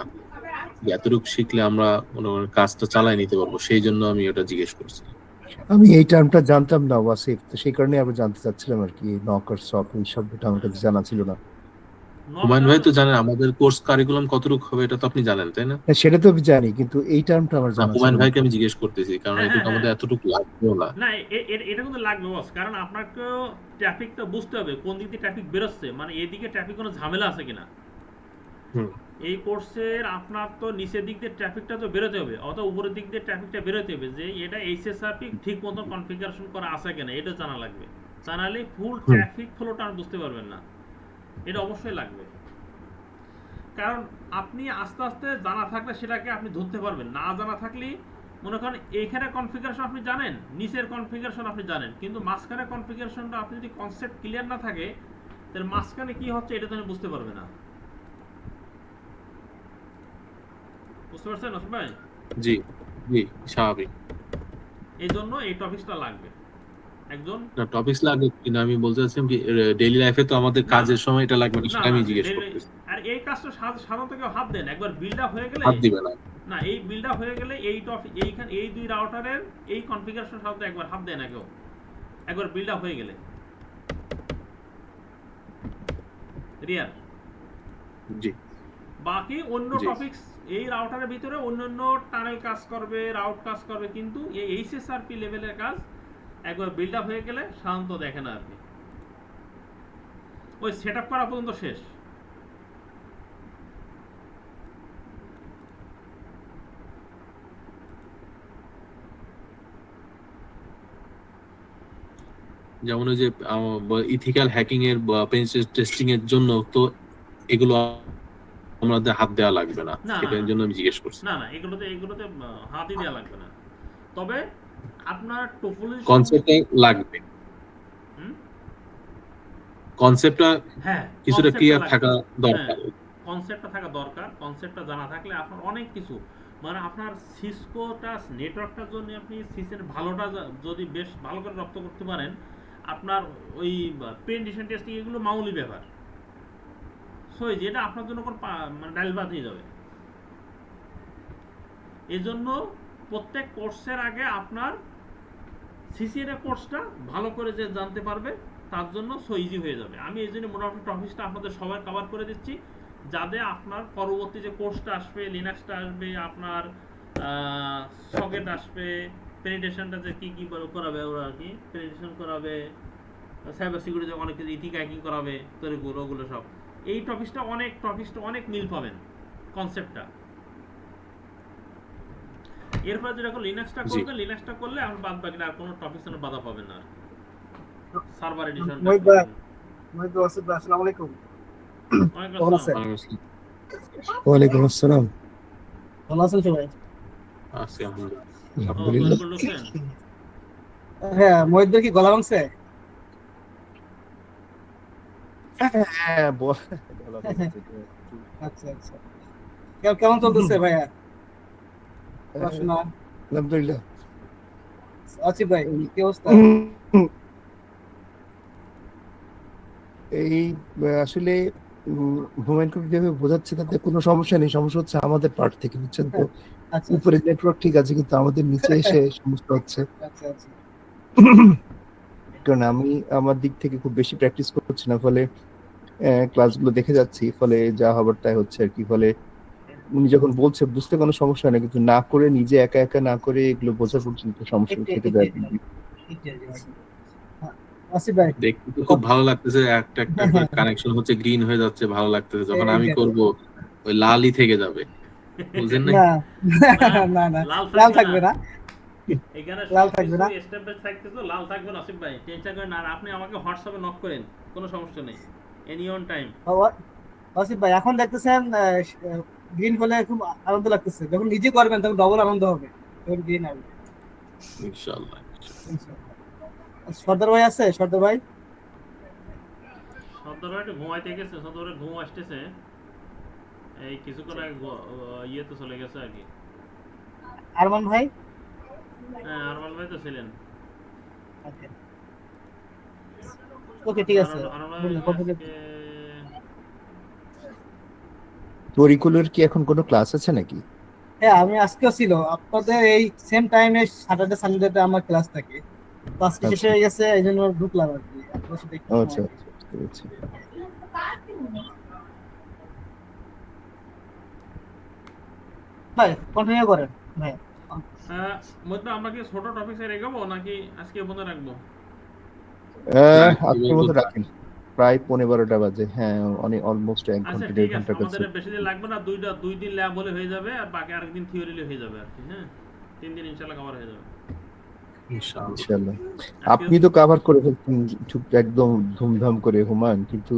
এতটুকু শিখলে আমরা মনে করেন কাজটা চালাই নিতে পারবো, সেই জন্য আমি ওটা জিজ্ঞেস করছি। আমি এই টার্মটা জানতাম না ওয়াসিফ, তো সেই কারণে আমি জানতে চাচ্ছিলাম আর কি, নক আর সক এই শব্দটা আমার কাছে জানা ছিল না। হুমায়ুন ভাই তো জানেন আমাদের কোর্স কারিকুলাম কতটুকু হবে, এটা তো আপনি জানেন তাই না? হ্যাঁ, সেটা তো আমি জানি, কিন্তু এই টার্মটা আমার না, জানা ছিল হুমায়ুন না। ভাইকে আমি জিজ্ঞেস করতেছি কারণ হ্যাঁ, এটুকু হ্যাঁ, আমাদের হ্যাঁ। এতটুকু লাগবেও না। না, এটা কিন্তু লাগবে বস, কারণ আপনাকেও ট্রাফিকটা বুঝতে হবে কোন দিক দিয়ে ট্রাফিক বেরোচ্ছে, মানে এদিকে ট্রাফিক কোনো ঝামেলা আছে কিনা। হুম, এই কোর্সের আপনার তো নিচের দিক দিয়ে ট্রাফিকটা তো বেরোতে হবে, অথবা উপরের দিক দিয়ে ট্রাফিকটা বেরোতে হবে, যে এটা এইচএসআরপি ঠিক মতো কনফিগারেশন করা আছে কিনা এটা জানা লাগবে। তা নাহলে ফুল হুম। ট্রাফিক ফ্লোটা আর বুঝতে পারবেন না। এটা অবশ্যই লাগবে, কারণ আপনি আস্তে আস্তে জানা থাকলে সেটাকে আপনি ধরতে পারবেন, না জানা থাকলে মনে করেন এইখানে কনফিগারেশন আপনি জানেন, নিচের কনফিগারেশন আপনি জানেন, কিন্তু মাঝখানে কনফিগারেশনটা আপনি যদি কনসেপ্ট ক্লিয়ার না থাকে তাহলে মাঝখানে কি হচ্ছে এটা তো আপনি বুঝতে পারবে না। বুঝতে পারছেন আসল ভাই? জি জি, স্বাভাবিক। এই জন্য এই টপিকসটা লাগবে একজন। না, টপিকস লাগে কিনা আমি বলতে চাচ্ছিলাম কি ডেইলি লাইফে তো আমাদের কাজের সময় এটা লাগবে না, না সেটা আমি জিজ্ঞেস না, করতেছি। আর এই কাজটা সাধারণত কেউ হাত দেন একবার বিল্ড আপ হয়ে গেলে। হাত দিবে না। না, এই বিল্ড আপ হয়ে গেলে এই টপিক এইখানে এই দুই রাউটারের এই কনফিগারেশন সাথে একবার হাত দেয় না কেউ, একবার বিল্ড আপ হয়ে গেলে। রিয়ার জি বাকি অন্য জি। টপিকস এই রাউটারের ভিতরে অন্য টানেল কাজ করবে, রাউট কাজ করবে, কিন্তু এই এইচএসআরপি লেভেলের কাজ একবার বিল্ড আপ হয়ে গেলে সাধারণত দেখে না আর কি, ওই সেট আপ করা পর্যন্ত শেষ। যেমন ওই যে ইথিক্যাল হ্যাকিং এর বা পেন টেস্টিং এর জন্য তো এগুলো আমাদের হাত দেওয়া লাগবে না, না, সেটার জন্য আমি জিজ্ঞেস করছি। না, এগুলোতে হাতই দেওয়া লাগবে না, তবে আপনার টোপোলজি কনসেপ্টে লাগবে, কনসেপ্টটা হ্যাঁ কিছুটা ক্লিয়ার থাকা হ্যাঁ, দরকার। কনসেপ্টটা থাকা দরকার। কনসেপ্টটা জানা থাকলে আপনার অনেক কিছু, মানে আপনার সিসকোটা নেটওয়ার্কটার জন্য আপনি সিসের ভালোটা যদি বেশ ভালো করে রপ্ত করতে পারেন, আপনার ওই পেনিট্রেশন টেস্টিং এগুলো মামুলি ব্যাপার। সো যেটা আপনার জন্য মানে ডাইল বাদ হয়ে যাবে। এই জন্য প্রত্যেক কোর্সের আগে আপনার সিসিএর কোর্সটা ভালো করে যে জানতে পারবে তার জন্য সো ইজি হয়ে যাবে। আমি এই জন্য মোটামুটি টপিকসটা আপনাদের সবাই কভার করে দিচ্ছি, যাতে আপনার পরবর্তী যে কোর্সটা আসবে, লিনাক্সটা আসবে, আপনার সকেট আসবে, পেনিট্রেশনটা যে কী কী করাবে ওরা আর কি, পেনিট্রেশন করাবে, সাইবার সিকিউরিটি অনেক কিছু ইথিক হ্যাকিং করাবে, তৈরি ওগুলো সব এই টপিকসটা অনেক মিল পাবেন কনসেপ্টটা। এরপর যেটা লিনাক্সটা করবে, লিনাক্সটা করলে আমরা বাদ বাকি আর কোনো টপিকস এর বাধা পাবেন না। Server edition. আসসালামু আলাইকুম। ওয়ালাইকুম আসসালাম। ভালো আছেন সবাই? আছি আলহামদুলিল্লাহ। আলহামদুলিল্লাহ। হ্যাঁ, মহিউদ্দিন কি গলা ভাঙছে? হ্যাঁ বলা যাচ্ছে এটা। আচ্ছা আচ্ছা কেমন চলতেছে ভাইয়া পড়াশোনা? আলহামদুলিল্লাহ। আসিফ ভাই কি অবস্থা? এই আসলে হুমায়ুন কবির যেভাবে বোঝাচ্ছে তাতে কোনো সমস্যা নেই, সমস্যা হচ্ছে আমাদের পার্ট থেকে, বুঝছেন তো। আচ্ছা উপরে নেটওয়ার্ক ঠিক আছে কিন্তু আমাদের নিচে এসে সমস্যা হচ্ছে। আচ্ছা আচ্ছা কারণ আমি আমার দিক থেকে খুব বেশি প্র্যাকটিস করছি না, ফলে ক্লাসগুলো দেখে যাচ্ছি, ফলে যা হবার তাই হচ্ছে আর কি। ফলে উনি যখন বলছে বুঝতে কোনো সমস্যা নেই, কিন্তু না করে নিজে একা একা না করে এগুলো বোঝা পর্যন্ত সমস্যা থেকে যায়। আসিফ ভাই দেখতে তো খুব ভালো লাগতেছে, একটা একটা করে কানেকশন হচ্ছে, গ্রিন হয়ে যাচ্ছে, ভালো লাগতেছে। যখন আমি করব ওই লালই থেকে যাবে, বুঝলেন না? না না না লাল থাকবে না, এখানে লাল সব থাকবে কিছু না। স্টেপ বাই থাকতে তো লাল থাকবে না আসিফ ভাই, টেনশন করেন না। আর আপনি আমাকে হোয়াটসঅ্যাপে নক করেন, কোনো সমস্যা নেই, এনি অন টাইম। আসিফ ভাই এখন দেখতেছেন গ্রিন হলে খুব আনন্দ লাগতেছে, যখন নিজে করবেন তখন ডবল আনন্দ হবে, যখন গ্রিন হবে। ইনশাআল্লাহ। সর্দার ভাই আছে? সর্দার ভাই সর্দার ভাই একটু ঘুমাইতে গেছে, সর্দার ভাই ঘুম আসতেছে, এই কিছুক্ষণ আগে ইয়েতে চলে গেছে আর কি। আরমান ভাই হ্যাঁ আরমান ভাই তো ছিলেন। ওকে ঠিক আছে। আরমান বলুন, ভাই কখন আজকে তরিকুলের কি এখন কোনো ক্লাস আছে নাকি? হ্যাঁ আমি আজকেও ছিল আপনাদের এই সেম টাইমে, স্যাটারডে সানডেতে আমার ক্লাস থাকে, তো আজকে শেষ আচ্ছা হয়ে গেছে এই জন্য ঢুকলাম আর কি, আপনার সাথে একটু সময় আচ্ছা দিই। আচ্ছা, বুঝতে পেরেছি। ভাই কন্টিনিউ করেন ভাই। মধ্যে আমরা কি ছোট টপিকসে রেখাবো নাকি আজকে বন্ধ রাখবো? আজকের মতো রাখেন, প্রায় 11:15 বাজে। হ্যাঁ অনেক, অলমোস্ট 1 আচ্ছা ঘন্টা ঠিক 1.5 আছে, ঘন্টার কাছে। আমাদের বেশি দিন লাগবে না, দুই দিন ল্যাব হলে হয়ে যাবে, আর বাকি আরেকদিন থিওরিলি হয়ে যাবে আর কি। হ্যাঁ 3 দিন ইনশাল্লাহ কভার হয়ে যাবে ইনশাআল্লাহ। ইনশাআল্লাহ। আজকে। আপনি তো কভার করে ফেলছেন ঠিক একদম ধুমধাম করে হুমায়ুন, কিন্তু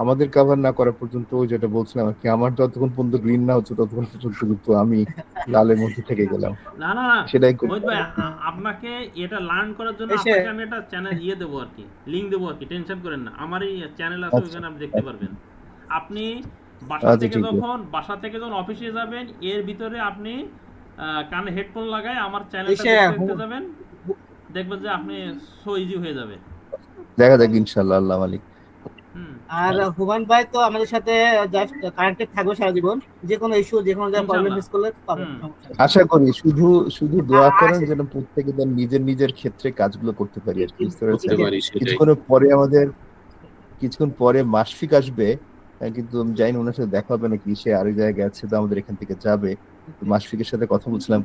আমাদের কভার না করা পর্যন্ত, ওই যেটা বলছিলাম আর কি, আমার যতক্ষণ পর্যন্ত গ্রিন না হচ্ছে ততক্ষণ পর্যন্ত কিন্তু আমি লালের মধ্যে থেকে গেলাম। না না না সেটাই মোহিত ভাই, আপনাকে এটা লার্ন করার জন্য এসে আপনাকে আমি একটা চ্যানেল দেবো আর কি, লিংক দেবো আর কি, টেনশন করেন না। আমারই চ্যানেল আছে, আচ্ছা ওইখানে আপনি দেখতে পারবেন। আপনি আচ্ছা ঠিক আছে। বাসা থেকে যখন অফিসে যাবেন, এর ভিতরে আপনি কানে হেডফোন লাগায় আমার চ্যানেলটা এসে দেখতে যাবেন, দেখবেন যে আপনি সো ইজি হয়ে যাবে। দেখা যাক ইনশাআল্লাহ, আল্লাহ মালিক। হুম আর হুমায়ুন ভাই তো আমাদের সাথে জাস্ট কানেক্টেড থাকবে সারা জীবন, যে কোনো ইস্যু, যে কোনো জায়গায় প্রবলেম ইনশাআল্লাহ। ফেস করলে পাবেন, হুম। সমস্যা নেই। আশা করি শুধু শুধু দোয়া করেন আচ্ছা, যেন প্রত্যেকে যেন নিজের নিজের ক্ষেত্রে কাজগুলো করতে পারি আর কি, বুঝতে করতে পেরেছেন। পারি সেটাই। কিছুক্ষণ পরে মাশফিক আসবে, কিন্তু আমি জানি না ওনার সাথে দেখা হবে নাকি, সে আরেক জায়গায় আছে, তো আমাদের এখান থেকে যাবে। তো মাশফিকের সাথে কথা বলছিলাম।